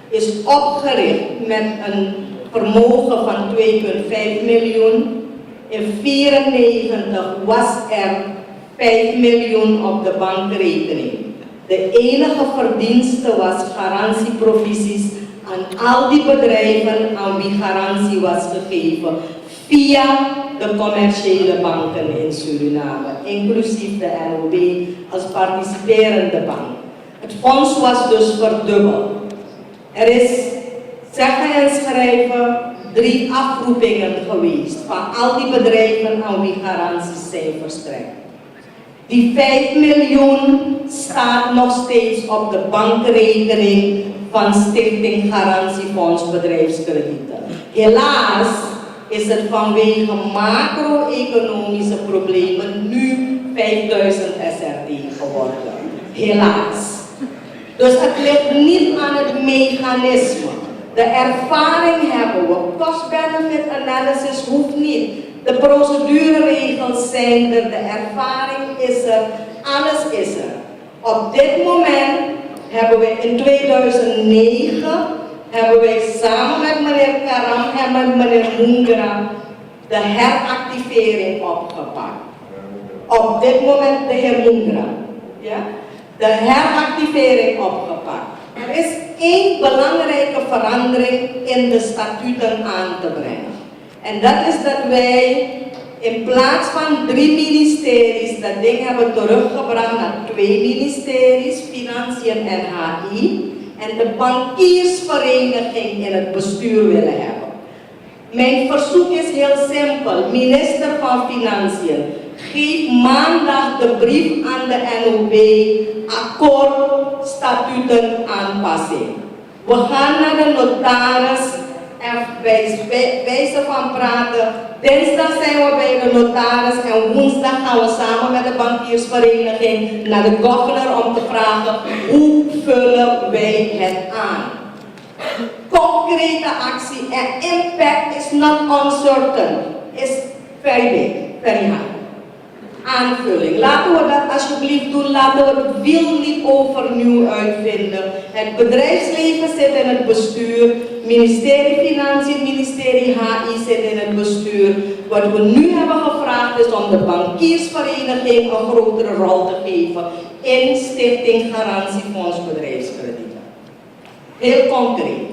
is opgericht met een vermogen van 2,5 miljoen. In 1994 was er 5 miljoen op de bankrekening. De enige verdienste was garantieprovisies aan al die bedrijven aan wie garantie was gegeven via de commerciële banken in Suriname, inclusief de NOB als participerende bank. Het fonds was dus verdubbeld. Er is, zeggen en schrijven, 3 afroepingen geweest van al die bedrijven aan wie garanties zijn verstrekt. Die 5 miljoen staat nog steeds op de bankrekening van Stichting Garantiefonds Bedrijfskredieten. Helaas is het vanwege macro-economische problemen nu 5000 SRD geworden. Helaas. Dus het ligt niet aan het mechanisme. De ervaring hebben we. Cost-benefit analysis hoeft niet. De procedureregels zijn er, de ervaring is er, alles is er. Op dit moment hebben we in 2009 hebben wij samen met meneer Karam en met meneer Mungra de heractivering opgepakt. Op dit moment de heer Mungra. Ja? De heractivering opgepakt. Er is één belangrijke verandering in de statuten aan te brengen. En dat is dat wij in plaats van 3 ministeries dat ding hebben teruggebracht naar 2 ministeries, Financiën en HI, en de bankiersvereniging in het bestuur willen hebben. Mijn verzoek is heel simpel, minister van Financiën, geef maandag de brief aan de NOB, akkoord, statuten aanpassing. We gaan naar de notaris en wijze van praten. Dinsdag zijn we bij de notaris en woensdag gaan we samen met de bankiersvereniging naar de governor om te vragen hoe vullen wij het aan. Concrete actie en impact is not uncertain, is very big, very high. Aanvulling. Laten we dat alsjeblieft doen. Laten we het wiel niet overnieuw uitvinden. Het bedrijfsleven zit in het bestuur. Ministerie Financiën, ministerie HI zit in het bestuur. Wat we nu hebben gevraagd is om de bankiersvereniging een grotere rol te geven in Stichting Garantiefonds Bedrijfskredieten. Heel concreet.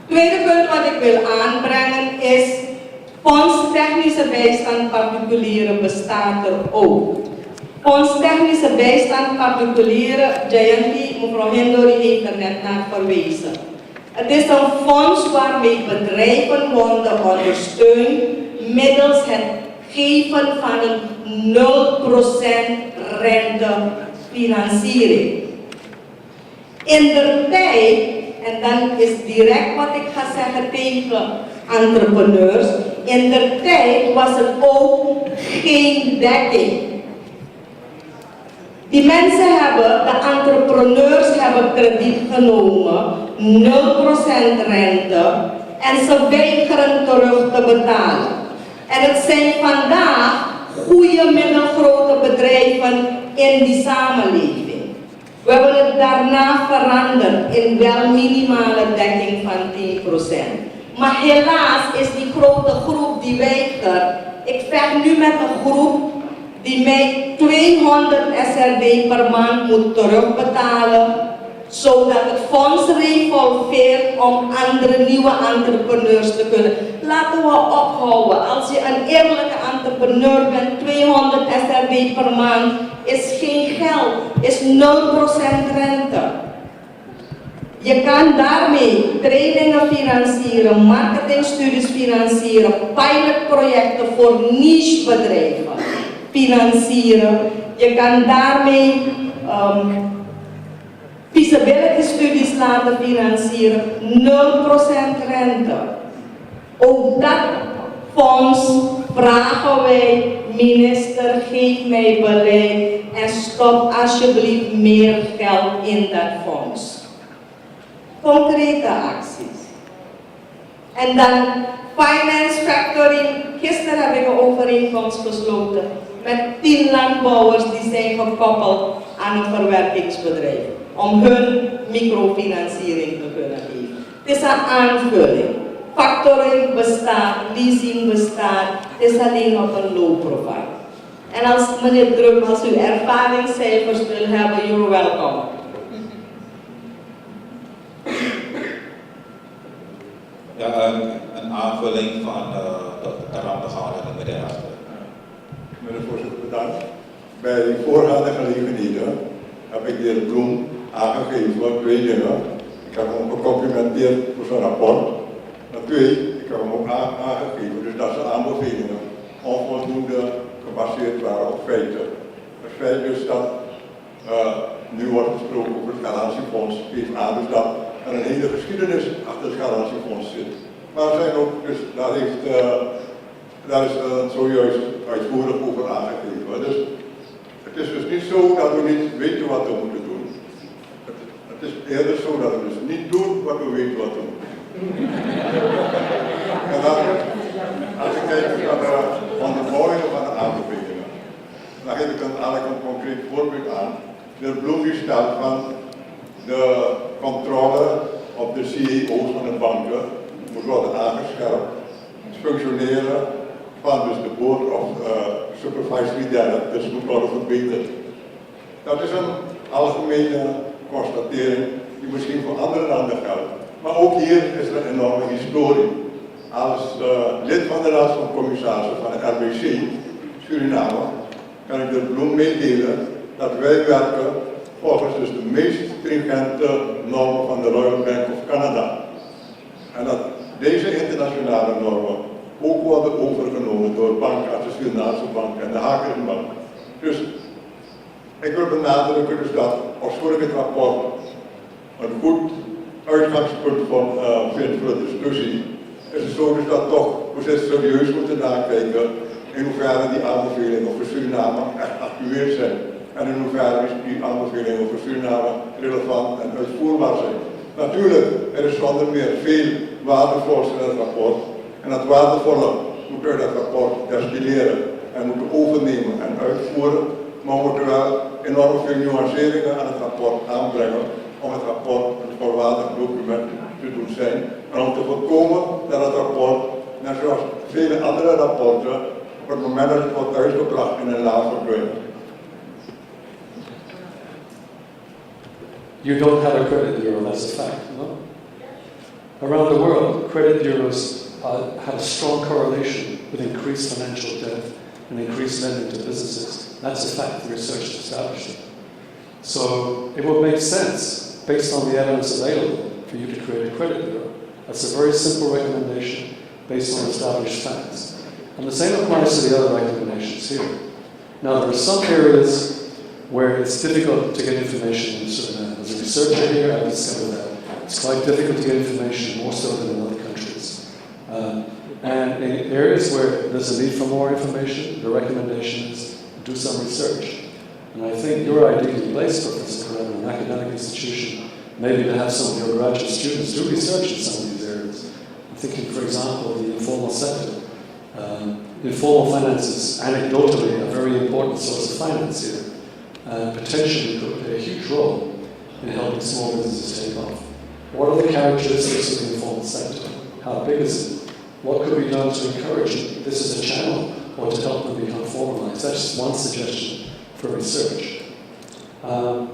Tweede punt wat ik wil aanbrengen is, fonds technische bijstand particulieren bestaat er ook. Fonds technische bijstand particulieren, Jayanti, mevrouw Hindori heeft er net naar verwezen. Het is een fonds waarmee bedrijven worden ondersteund middels het geven van een 0% rentefinanciering. In de tijd, en dan is direct wat ik ga zeggen tegen entrepreneurs, in de tijd was er ook geen dekking. Die mensen hebben, de entrepreneurs hebben krediet genomen, 0% rente, en ze weigeren terug te betalen. En het zijn vandaag goede middelgrote bedrijven in die samenleving. We hebben het daarna veranderd in wel minimale dekking van 10%. Maar helaas is die grote groep die weigert. Ik vecht nu met een groep die mij 200 SRD per maand moet terugbetalen, zodat het fonds revolveert om andere nieuwe entrepreneurs te kunnen. Laten we ophouden. Als je een eerlijke entrepreneur bent, 200 SRD per maand is geen geld, is 0% rente. Je kan daarmee trainingen financieren, marketingstudies financieren, pilotprojecten voor nichebedrijven financieren. Je kan daarmee feasibility studies laten financieren, 0% rente. Ook dat fonds vragen wij, minister, geef mij beleid en stop alsjeblieft meer geld in dat fonds. Concrete acties. En dan finance factoring. Gisteren heb ik een overeenkomst gesloten met 10 landbouwers die zijn gekoppeld aan een verwerkingsbedrijf om hun microfinanciering te kunnen geven. Het is een aanvulling. Factoring bestaat, leasing bestaat, het is alleen op een low profile. En als meneer Drup, als u ervaringscijfers wil hebben, you're welcome. Ja, een aanvulling van Dr. Karam de Gouden en meneer Achter. Meneer voorzitter, bedankt. Bij voorgaande gelegenheden heb ik de heer Bloem aangegeven 2 dingen. Ik heb hem gecomplimenteerd voor zijn rapport. En 2, ik heb hem ook aangegeven dus dat zijn aanbevelingen onvoldoende gebaseerd waren op feiten. Het feit dus dat nu wordt gesproken over het garantiefonds, geeft aan dus dat er een hele geschiedenis achter het garantiefonds zit. Maar er zijn ook, dus daar is zojuist uitvoerig over aangegeven. Dus het is dus niet zo dat we niet weten wat we moeten doen. Het is eerder zo dat we dus niet doen wat we weten wat we moeten doen. En dan, als ik kijk naar de onderbouwing van de aanbevelingen, dan geef ik eigenlijk een concreet voorbeeld aan. De heer Bloem stelt van de controle op de CEO's van de banken moet worden aangescherpt. Het functioneren van dus de board of supervisory directors moet worden verbeterd. Dat is een algemene constatering die misschien voor andere landen geldt. Maar ook hier is er een enorme historie. Als lid van de Raad van Commissarissen van de RBC Suriname kan ik de Bloem meedelen dat wij werken volgens dus de meest stringente normen van de Royal Bank of Canada. En dat deze internationale normen ook worden overgenomen door banken als de Surinaamse Bank en de Hagerenbank. Dus Ik wil benadrukken dus dat, ofschoon ik het rapport een goed uitgangspunt vind voor de discussie, is het zo dus dat toch we serieus moeten nakijken in hoeverre die aanbevelingen voor Suriname echt actueel zijn. En in hoeverre die aanbevelingen voor Suriname relevant en uitvoerbaar zijn. Natuurlijk, er is zonder meer veel waardevols in het rapport. En dat waardevolle moeten we uit het rapport destilleren en moeten overnemen en uitvoeren. Maar we moeten wel enorm veel nuanceringen aan het rapport aanbrengen om het rapport een volwaardig document te doen zijn. En om te voorkomen dat het rapport, net zoals vele andere rapporten, op het moment dat het wordt uitgebracht in een la verdwijnt. You don't have a credit bureau, that's a fact, no? Around the world, credit bureaus have a strong correlation with increased financial debt and increased lending to businesses. That's a fact, the research has established it. So it would make sense, based on the evidence available, for you to create a credit bureau. That's a very simple recommendation based on established facts. And the same applies to the other recommendations here. Now, there are some areas where it's difficult to get information in Suriname. As a researcher here, I've discovered that it's quite difficult to get information, more so than in other countries. And in areas where there's a need for more information, the recommendation is do some research. And I think you're ideally placed, Professor Correa, in an academic institution, maybe to have some of your graduate students do research in some of these areas. I'm thinking, for example, the informal sector. Informal finance is anecdotally a very important source of finance here. Potentially could play a huge role in helping small businesses take off. What are the characteristics of the informal sector? How big is it? What could be done to encourage it? This is a channel, or to help them become formalized. That's just one suggestion for research. And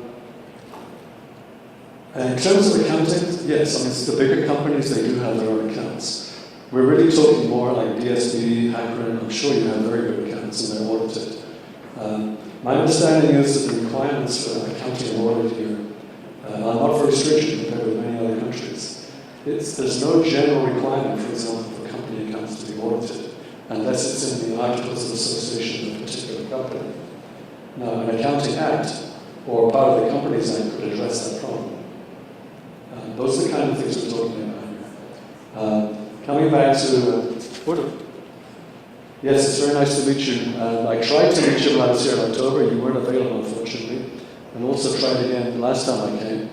in terms of accounting, yes, I mean, it's the bigger companies, they do have their own accounts. We're really talking more like DSB, Hakron. I'm sure you have very good accounts and they're audited. My understanding is that the requirements for accounting and audit here are not very stringent compared with many other countries. There's no general requirement, for example, for company accounts to be audited, unless it's in the Articles of Association of a particular company. Now, an accounting act or part of the Companies Act could address that problem. Those are the kind of things we're talking about here. Coming back to Udo. Yes, it's very nice to meet you. I tried to meet you when I was here in October. You weren't available, unfortunately. And also tried again last time I came.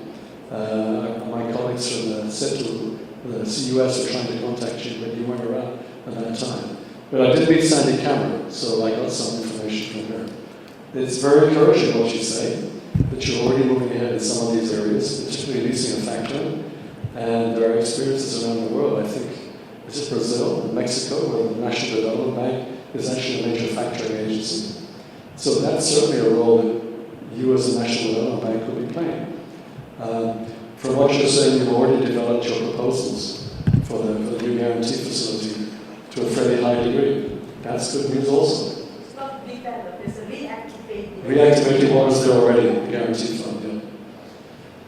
My colleagues from the CETU, the CUS, were trying to contact you, but you weren't around at that time. But I did meet Sandy Cameron, so I got some information from her. It's very encouraging what you say, that you're already moving ahead in some of these areas, particularly leasing and factoring. And there are experiences around the world. I think, is it Brazil and Mexico, where the National Development Bank is actually a major factoring agency. So that's certainly a role that you as a National Development Bank could be playing. From what you're saying, you've already developed your proposals for the new guarantee facility to a fairly high degree. That's good news also. It's not developed, it's a reactivated. Reactivating what was there already, the guarantee fund, yeah.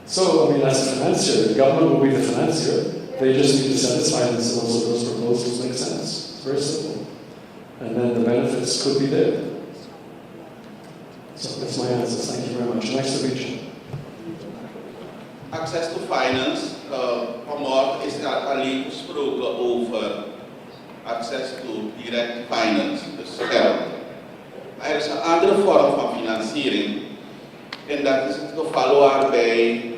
So, I mean, as a financier, the government will be the financier. They just need to satisfy themselves that those proposals make sense. It's very simple. And then the benefits could be there. So that's my answer. Thank you very much. Nice to meet you. Access to finance, vanmorgen is er alleen gesproken over access to direct finance, dus geld. Maar er is een andere vorm van financiering. En dat is het geval waarbij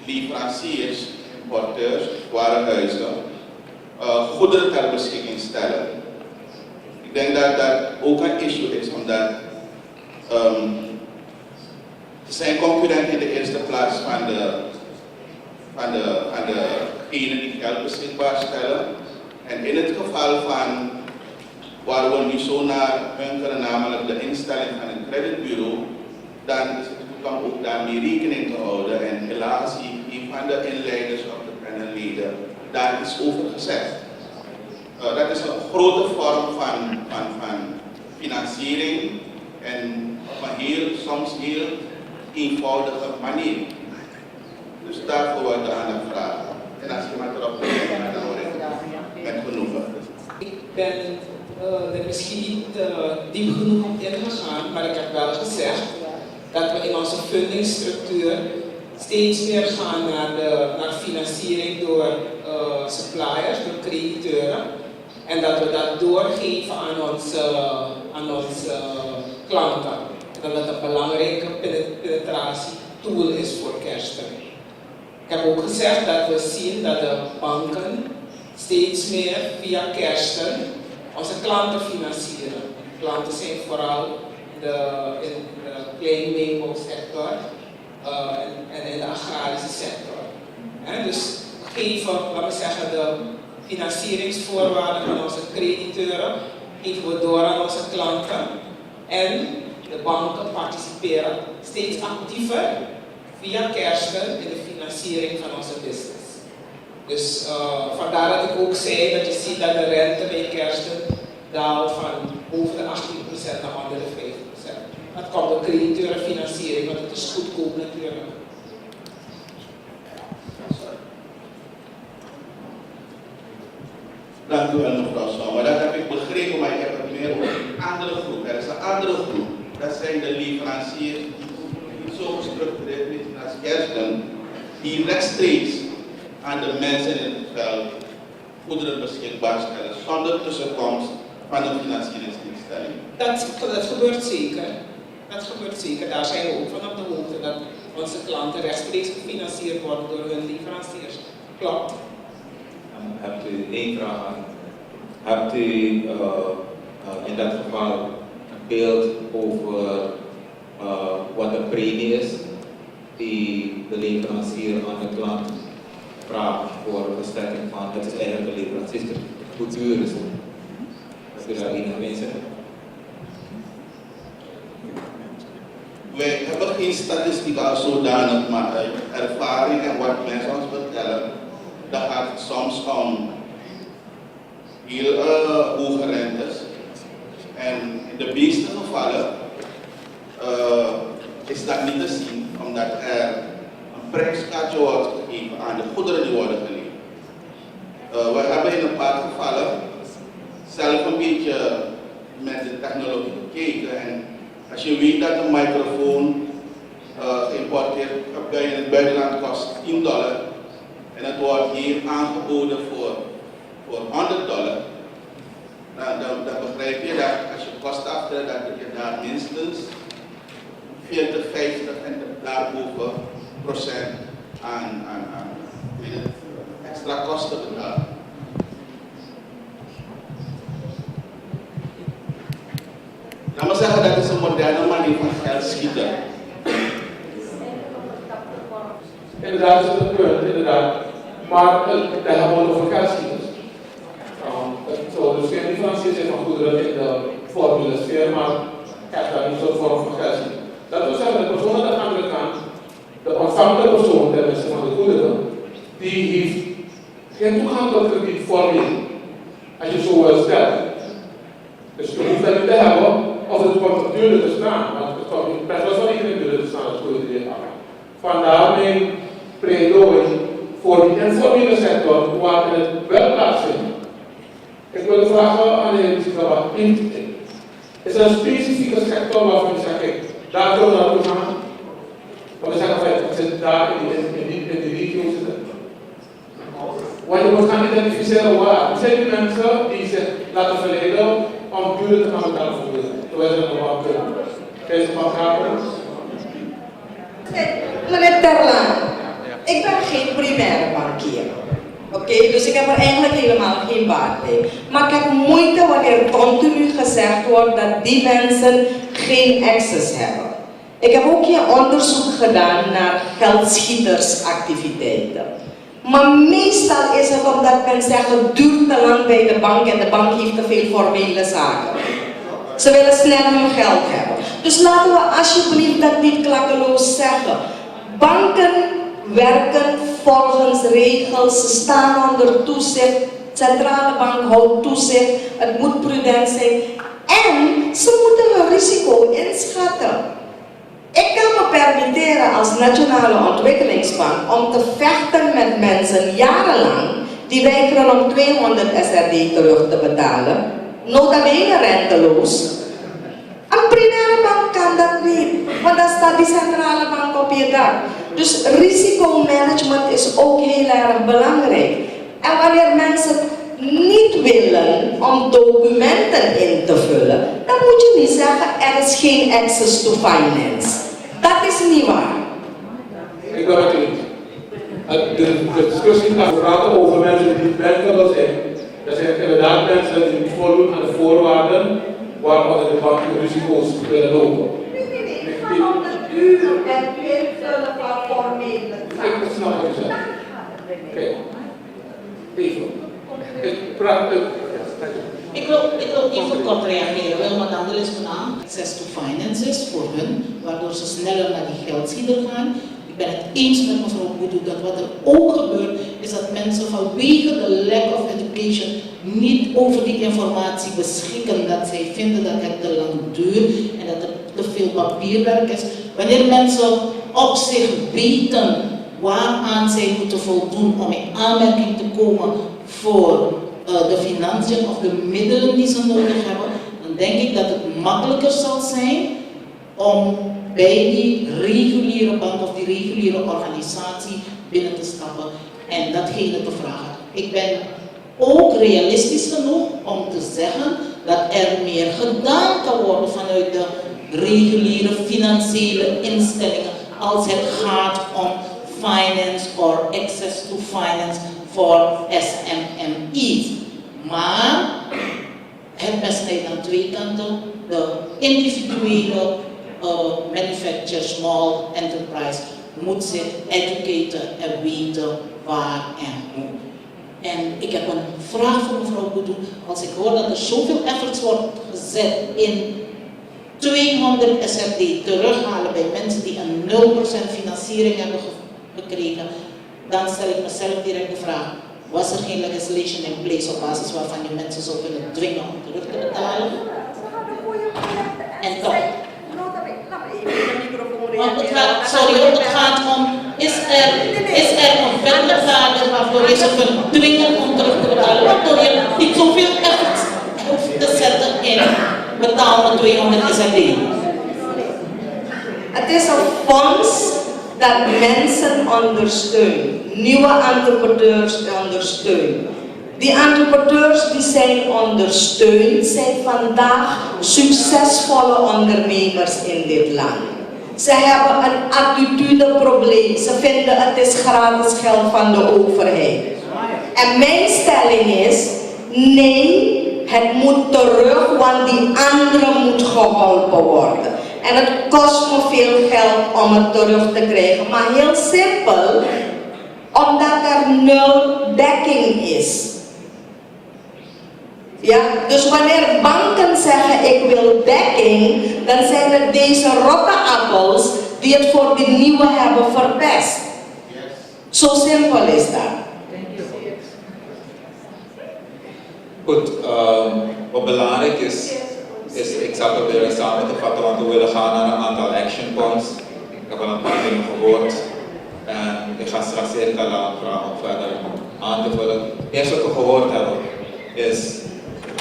leveranciers, importeurs, warenhuizen goederen ter beschikking stellen. Ik denk dat dat ook een issue is, omdat ze zijn concurrent in de eerste plaats van degenen die geld beschikbaar stellen. En in het geval van waar we nu zo naar hunkeren, namelijk de instelling van een creditbureau, dan is het goed om ook daarmee rekening te houden. En helaas heeft een van de inleiders of de panelleden daar iets over gezegd. Dat is een grote vorm van financiering en op een soms heel eenvoudige manier. Dus daarvoor wil ik de aandacht vragen. En als iemand erop reageert, dan hoor ik met genoegen. Ik ben er misschien niet diep genoeg op ingegaan, maar ik heb wel gezegd dat we in onze fundingstructuur steeds meer gaan naar financiering door suppliers, door crediteuren. En dat we dat doorgeven aan onze klanten. Dat het een belangrijke penetratietool is voor Kersten. Ik heb ook gezegd dat we zien dat de banken steeds meer via Kersten onze klanten financieren. Klanten zijn vooral in de kleinveehoudssector en in de agrarische sector. Dus geven, laten we zeggen, de financieringsvoorwaarden van onze crediteuren geven we door aan onze klanten. En de banken participeren steeds actiever via Kersten in de financiering van onze business. Dus vandaar dat ik ook zei dat je ziet dat de rente bij Kersten daalt van over de 18% naar onder de 5%. Dat komt door crediteurenfinanciering, want het is goedkoop natuurlijk. Dank u wel, mevrouw Sommer. Dat heb ik begrepen, maar ik heb het meer over een andere groep. Er is een andere groep. Dat zijn de leveranciers die zo gestructureerd zijn als Kersten, die rechtstreeks aan de mensen in het veld goederen beschikbaar stellen, zonder tussenkomst van de financieringsinstelling. Dat gebeurt zeker. Dat gebeurt zeker. Daar zijn we ook van op de hoogte dat onze klanten rechtstreeks gefinancierd worden door hun leveranciers. Klopt. Hebt u één vraag aan? Hebt u in dat geval een beeld over wat de premie is die de leverancier aan de klant vraagt voor verstrekking van het is eigenlijk de leverancier? Hoe duur is het? Hebt u daar enig mee zitten? Wij hebben geen statistiek als zodanig, maar uit ervaring en wat mensen ons vertellen, dat gaat soms om heel hoge rentes. En in de meeste gevallen is dat niet te zien, omdat er een prijskaartje wordt gegeven aan de goederen die worden geleverd. We hebben in een paar gevallen zelf een beetje met de technologie gekeken. En als je weet dat een microfoon geïmporteerd in het buitenland kost $10 en het wordt hier aangeboden voor $100, dan begrijp je dat als je kosten aftelt, dat je daar minstens 40, 50 en daarboven procent aan extra kosten betaalt. Laat me zeggen, dat is een moderne manier van geld schieten. Inderdaad, dat is het punt, inderdaad. Maar daar hebben we over geldschieters. Het zou dus geen differentie zijn van goederen in de formulesfeer, maar het gaat niet zo'n vorm van geldschieten. Dat wil zeggen, de persoon aan de andere kant, de ontvangende persoon, tenminste van de goederen, die heeft geen toegang tot kredietvorming, als je zo wil stellen. Dus je hoeft dat niet te hebben, of het komt duurder te staan, want het komt best wel iedereen duurder te staan als goede idee af. Vandaar mijn pleidooi voor die informele sector waarin het wel plaatsvindt. Ik wil vragen aan de heer Bisitaba, is er een specifieke sector waarvan je zegt, kijk, daar wil we naartoe gaan? Want we zeggen, we zitten daar in die regio zitten. Want je moet gaan identificeren waar. Er zijn die mensen die zich laten verleiden om duurder te gaan betalen voor goederen. Terwijl ze dat nog wel kunnen. Kijk, ze maar graven. Meneer Terlaan, ik ben geen primaire bankier. Oké, dus ik heb er eigenlijk helemaal geen baat bij. Maar ik heb moeite wanneer continu gezegd wordt dat die mensen geen access hebben. Ik heb ook geen onderzoek gedaan naar geldschietersactiviteiten. Maar meestal is het omdat men zegt het duurt te lang bij de bank en de bank heeft te veel formele zaken. Ze willen snel hun geld hebben. Dus laten we alsjeblieft dat niet klakkeloos zeggen. Banken werken volgens regels, ze staan onder toezicht, centrale bank houdt toezicht, het moet prudent zijn en ze moeten hun risico inschatten. Ik kan me permitteren als Nationale Ontwikkelingsbank om te vechten met mensen jarenlang die weigeren om 200 SRD terug te betalen, nota bene renteloos. Een primaire bank kan dat niet, want dan staat die centrale bank op je dak. Dus risicomanagement is ook heel erg belangrijk. En wanneer mensen niet willen om documenten in te vullen, dan moet je niet zeggen er is geen access to finance. Dat is niet waar. Ik ben het eens. De discussie gaat praten over mensen die niet bankable zijn. Dat zijn inderdaad mensen die niet voldoen aan de voorwaarden waaronder de bank de risico's willen lopen. Het gaat om het uur en invullen van formele zaken. Ik snap wat je zegt. Kijk, even. Ik praat. Ik wil even kort reageren, wel madame de Lisbonaan. Access to finances voor hun, waardoor ze sneller naar die geldschieder gaan. Ik ben het eens met mevrouw Boudou dat wat er ook gebeurt, is dat mensen vanwege de lack of education niet over die informatie beschikken, dat zij vinden dat het te lang duurt en dat er te veel papierwerk is. Wanneer mensen op zich weten waaraan zij moeten voldoen om in aanmerking te komen voor de financiën of de middelen die ze nodig hebben, dan denk ik dat het makkelijker zal zijn om bij die reguliere bank of die reguliere organisatie binnen te stappen en datgene te vragen. Ik ben ook realistisch genoeg om te zeggen dat er meer gedaan kan worden vanuit de reguliere financiële instellingen als het gaat om finance or access to finance voor SMME's. Maar het mes snijdt aan twee kanten. De individuele manufacturer, small enterprise moet zich educaten en weten waar en hoe. En ik heb een vraag voor mevrouw Boudou. Als ik hoor dat er zoveel efforts wordt gezet in 200 SRD terughalen bij mensen die een 0% financiering hebben gekregen, dan stel ik mezelf direct de vraag: was er geen legislation in place op basis waarvan je mensen zou kunnen dwingen om terug te betalen? En toch. Want het gaat om, is er een wettelijke waarde waarvoor je ze kunt dwingen om terug te betalen, waardoor je niet zoveel effort hoeft te zetten in betalen 200 SRD. Het is een fonds dat mensen ondersteunt, nieuwe entrepreneurs ondersteunt. Die entrepreneurs die zijn ondersteund, zijn vandaag succesvolle ondernemers in dit land. Ze hebben een attitudeprobleem. Ze vinden het is gratis geld van de overheid. En mijn stelling is, nee, het moet terug, want die andere moet geholpen worden. En het kost me veel geld om het terug te krijgen. Maar heel simpel, omdat er nul dekking is. Ja, dus wanneer banken zeggen ik wil dekking, dan zijn het deze rotte appels die het voor de nieuwe hebben verpest. Zo simpel is dat. Goed, wat belangrijk is ik zal proberen samen te vatten, want we willen gaan naar een aantal action points. Ik heb al een paar dingen gehoord en ik ga straks eerst al vragen om verder aan te vullen. Het eerste wat we gehoord hebben is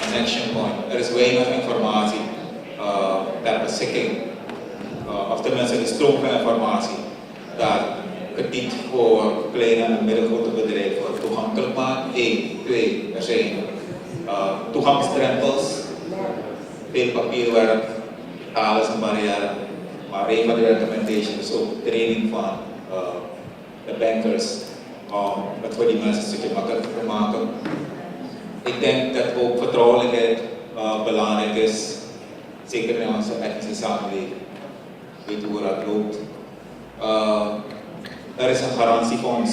een action point. Er is weinig informatie ter beschikking, of tenminste de stroom van informatie, dat krediet voor kleine en middelgrote bedrijven toegankelijk maakt. 1, 2, er zijn toegangsdrempels, veel papierwerk, taal is een barrière, maar een van de recommendations is ook training van de bankers, om het voor die mensen een stukje makkelijker te maken. Ik denk dat ook vertrouwelijkheid belangrijk is, zeker in onze etnische samenleving. Weet hoe dat loopt. Er is een garantiefonds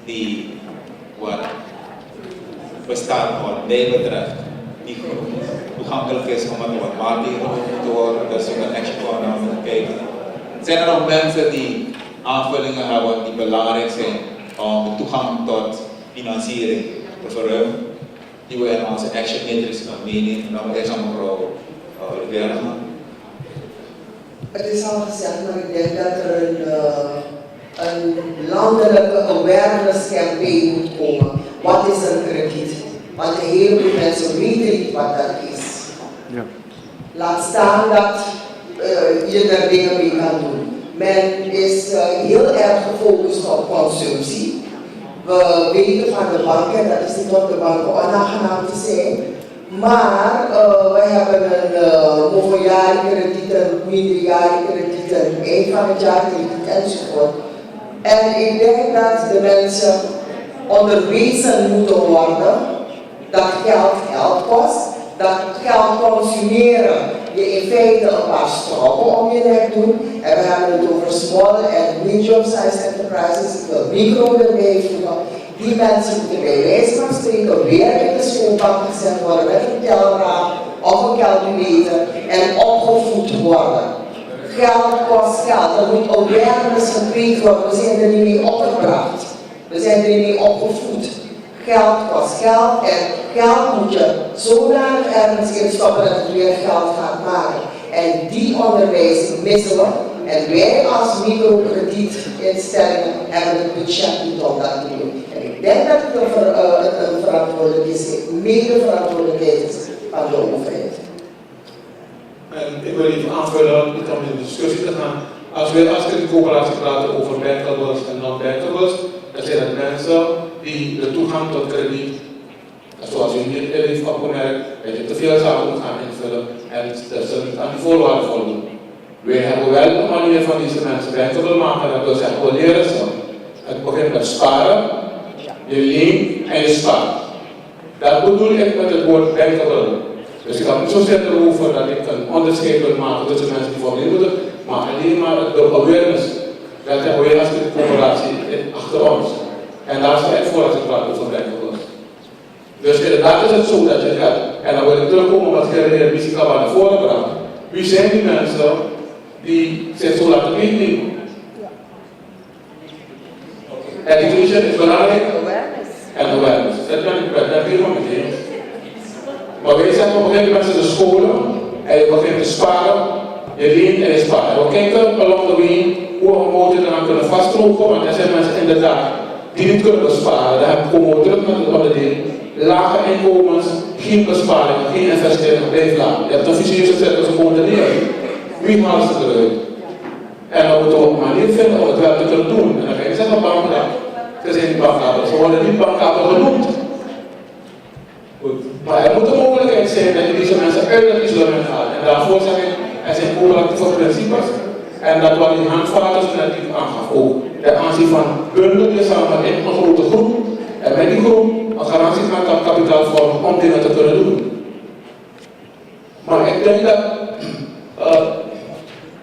die wat bestaat wat mij betreft, die toegankelijk is omdat er wat maatregelen moeten worden, dus ook een action plan naar moeten kijken. Zijn er nog mensen die aanvullingen hebben die belangrijk zijn om de toegang tot financiering te verruimen, die we in onze action matrix gaan meenemen? Dan moet eerst aan mevrouw Rivera gaan. Het is al gezegd, maar ik denk dat er een landelijke awareness campaign moet komen. Wat is een krediet? Want een heleboel mensen weten niet wat dat is. Ja. Laat staan dat je er dingen mee kan doen. Men is heel erg gefocust op consumptie. We weten van de banken, dat is niet op de banken onaangenaam te zijn. Maar we hebben een bovenjarige kredieten, minderjarige kredieten, eind van het jaar krediet enzovoort. En ik denk dat de mensen onderwezen moeten worden dat geld kost. Dat geld consumeren je in feite een paar stroken om je nek doen. En we hebben het over small and medium-sized enterprises, de micro erbij voegen. Die mensen moeten bij wijze van spreken weer in de schoolbank gezet worden met een telraam of een calculator en opgevoed worden. Geld kost geld, er moet awareness gecreëerd worden, we zijn er niet mee opgebracht. We zijn er niet mee opgevoed. Geld kost geld en geld moet je zodanig ergens in stoppen dat het weer geld gaat maken. En die onderwijs missen we. En wij als microkredietinstellingen hebben het budget niet om dat te doen. En ik denk dat het een verantwoordelijkheid, mede-verantwoordelijkheid is van de overheid. En ik wil even aanvullen, niet om in de discussie te gaan. Als we in de coöperatie praten over bankables en non-bankables, dan zijn het mensen die de toegang tot krediet, zoals u hier heeft opgemerkt, dat je te veel zaken moet gaan invullen en dat ze niet aan die voorwaarden voldoen. Wij hebben wel een manier van deze mensen bankable maken, dat wil zeggen, we leren ze. Het begint met sparen, je leent en je spaart. Dat bedoel ik met het woord bankable. Dus ik ga niet zo zitten over dat ik een onderscheid wil maken tussen mensen die voorheen moeten, maar alleen maar de awareness. Dat hebben we als de coöperatie achter ons. En daar sta ik voor als ik praat over bankables. Dus inderdaad is het zo dat je gaat, en dan wil ik terugkomen wat de heer Misikawa naar voren bracht. Wie zijn die mensen die zich zo laten meenemen? Education is belangrijk. En awareness. Dat ben ik helemaal mee eens. Maar wij zeggen op een gegeven moment de scholen en je begint te sparen, je leent en je spaart. We kijken along the way hoe we motor eraan kunnen vastroken, want er zijn mensen inderdaad die niet kunnen besparen. Daar heb ik gewoon terug met het onderdeel. Lage inkomens, geen besparing, geen investering, blijf laag. Je hebt een officiële cirkel gewoon leren. Wie haalt ze eruit? En dan moeten we een manier vinden om het wel te kunnen doen. En dan ga je zeggen bankkaart. Ze zijn niet bankkaart, ze worden niet bankkaart genoemd. Goed. Maar er moet een mogelijkheid zijn dat je deze mensen uit het isolement haalt. En daarvoor zeg ik, er zijn coöperatieve principes. En dat wat die handvaters net even aangaf ook. Ten aanzien van bundel je samen in een grote groep. En met die groep een garantie van kapitaal vormen om dingen te kunnen doen. Maar ik denk dat,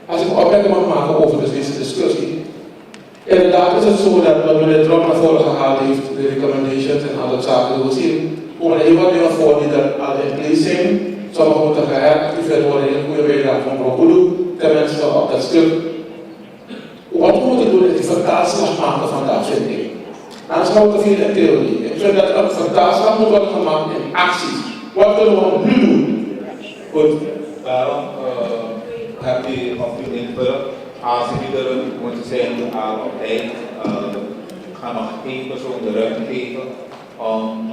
als ik een opmerking mag maken over deze discussie, inderdaad is het zo dat meneer Trump naar voren gehaald heeft, de recommendations en alle zaken die we zien, komen er heel wat dingen voor die er al in place zijn. Sommige moeten geheractiveerd worden in een goede bijdrage van Brokudu, tenminste op dat stuk. Wat we moeten doen is die vertaalslag maken vandaag, vind ik. Anders gaan we te veel in theorie. Ik vind dat er een vertaalslag moet worden gemaakt in acties. Wat kunnen we nu doen? Goed, daarom heb je op uw invullen. Aanzienliederen moeten zijn aan op tijd. Gaan nog één persoon de ruimte geven om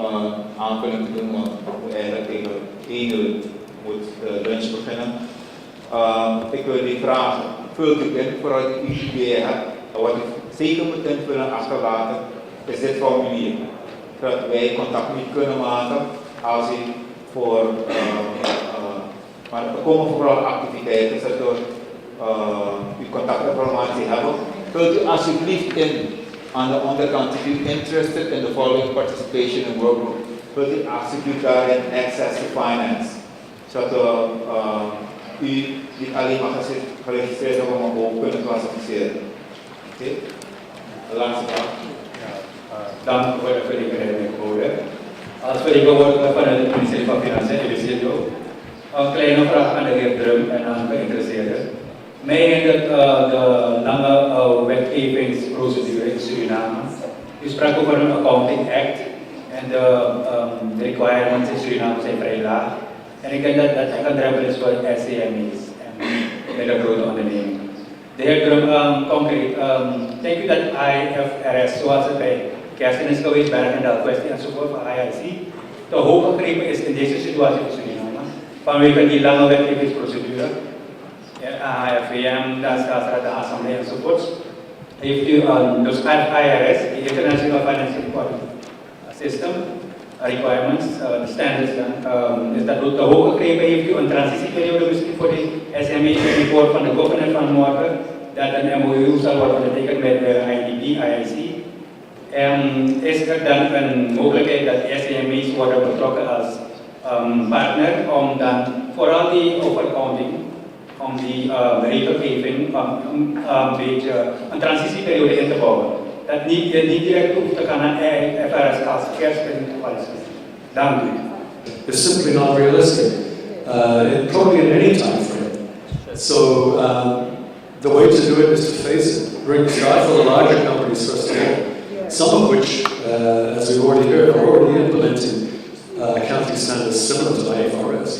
aanvulling te doen, want eigenlijk tegen 1 uur moet de lunch beginnen. Ik wil die vragen, vult u in voordat u ideeën hebt. Wat u zeker moet invullen achterlaten is dit formulier. Zodat wij contact niet kunnen maken als u voor, maar er komen vooral activiteiten, zodat u contactinformatie hebben. Vult u alsjeblieft in aan de onderkant, if you're interested in the following participation in workgroup, vult u alsjeblieft daarin access to finance. Zodat u niet alleen maar geregistreerd hebben, maar ook kunnen klassificeren. Oké? De laatste vraag. Dank voor die meneer. Als we die gehoord van het ministerie van Financiën, een kleine vraag aan de heer Drum en aan de geïnteresseerden. Mij hindert de lange wetgevingsprocedure in Suriname. U sprak over een Accounting Act en de requirements in Suriname zijn vrij laag. En ik denk dat dat echt een drempel is voor SCME's en middelgrote ondernemingen. De heer Drum, concreet, denkt u dat IFRS, zoals het bij Kersten is geweest, Bergendal kwestie enzovoort van IIC, te hoog gegrepen is in deze situatie in Suriname? vanwege die lange wetgevingsprocedure, AFVM, Staatsraad, de Assemblee enzovoorts, heeft u dus IRS, de International Financial Reporting System, requirements, de standards, is dat ook te hoog gekregen? Heeft u een transitieperiode misschien voor de SME report van de governor van morgen, dat een MOU zal worden ondertekend met de IDB, INC? Is er dan een mogelijkheid dat SME's worden betrokken als partner om dan vooral die overaccounting, om die regelgeving een beetje een transitieperiode in te bouwen? Dat niet direct hoeft te gaan naar FRS als kerstperiode. Dank u. It's simply not realistic, probably in any time frame. So the way to do it is to face it. Start for the larger companies first of all, some of which, as we've already heard, are already implementing accounting standards similar to IFRS.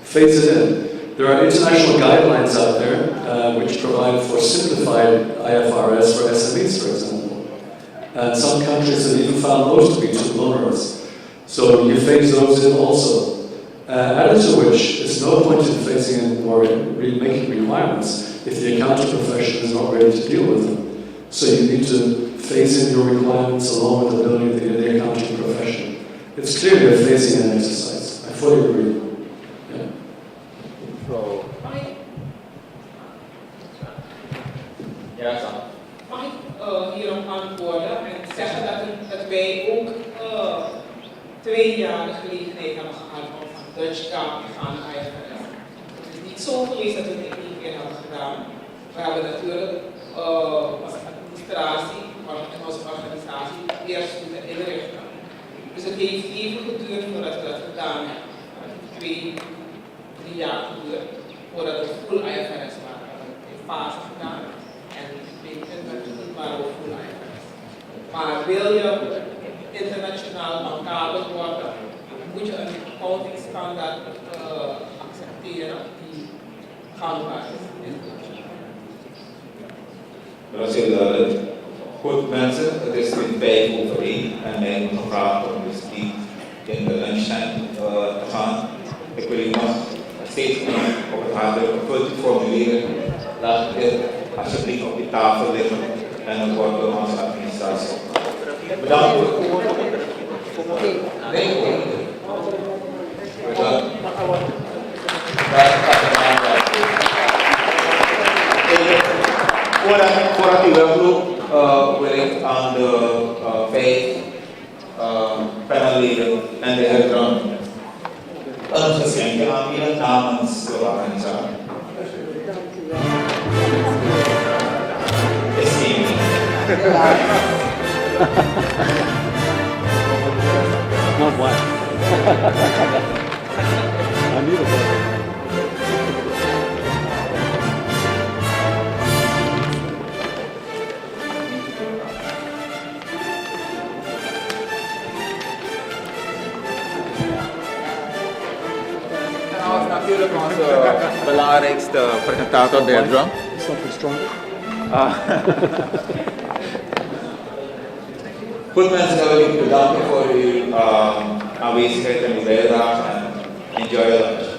Phase it in. There are international guidelines out there which provide for simplified IFRS for SMEs, for example. And some countries have even found those to be too onerous. So you phase those in also. Added to which, there's no point in phasing in or making requirements if the accounting profession is not ready to deal with them. So you need to phase in your requirements along with the building of the accounting profession. It's clearly a phasing in exercise. I fully agree. Yeah. Mag ik hierop antwoorden en zeggen dat wij ook 2 jaar de gelegenheid hebben gehad om van Dutch GAAP te gaan naar IFRS. Het is niet zo geweest dat we het in 1 keer hebben gedaan. We hebben natuurlijk als administratie, in onze organisatie, eerst moeten inrichten. Dus het heeft even geduurd voordat we dat gedaan hebben. 2, 3 jaar geduurd voordat we full IFRS waren. We hebben het in fase gedaan en in waren we full IFRS. Maar wil je internationaal bankabel worden, moet je een accounting standaard accepteren die gangbaar is. Dat is heel duidelijk. Goed mensen, het is nu 1:05 en mij wordt gevraagd om dus niet in de lunchtime te gaan. Ik wil u nog steeds op het hart drukken, vult u formulieren, laat dit alsjeblieft op die tafel liggen en dan wordt door onze administratie. Bedankt voor het woord. Bedankt. Voordat u wegloopt, wil ik aan de 5 panelleden en de heer Drum een geschenkje aanbieden namens de organisatie. Not one. I need a brother. Nou, natuurlijk onze belangrijkste presentator, de heer Drum. Something stronger? Goed mensen, dan wil ik bedanken voor uw aanwezigheid en uw bijdrage en enjoy your lunch.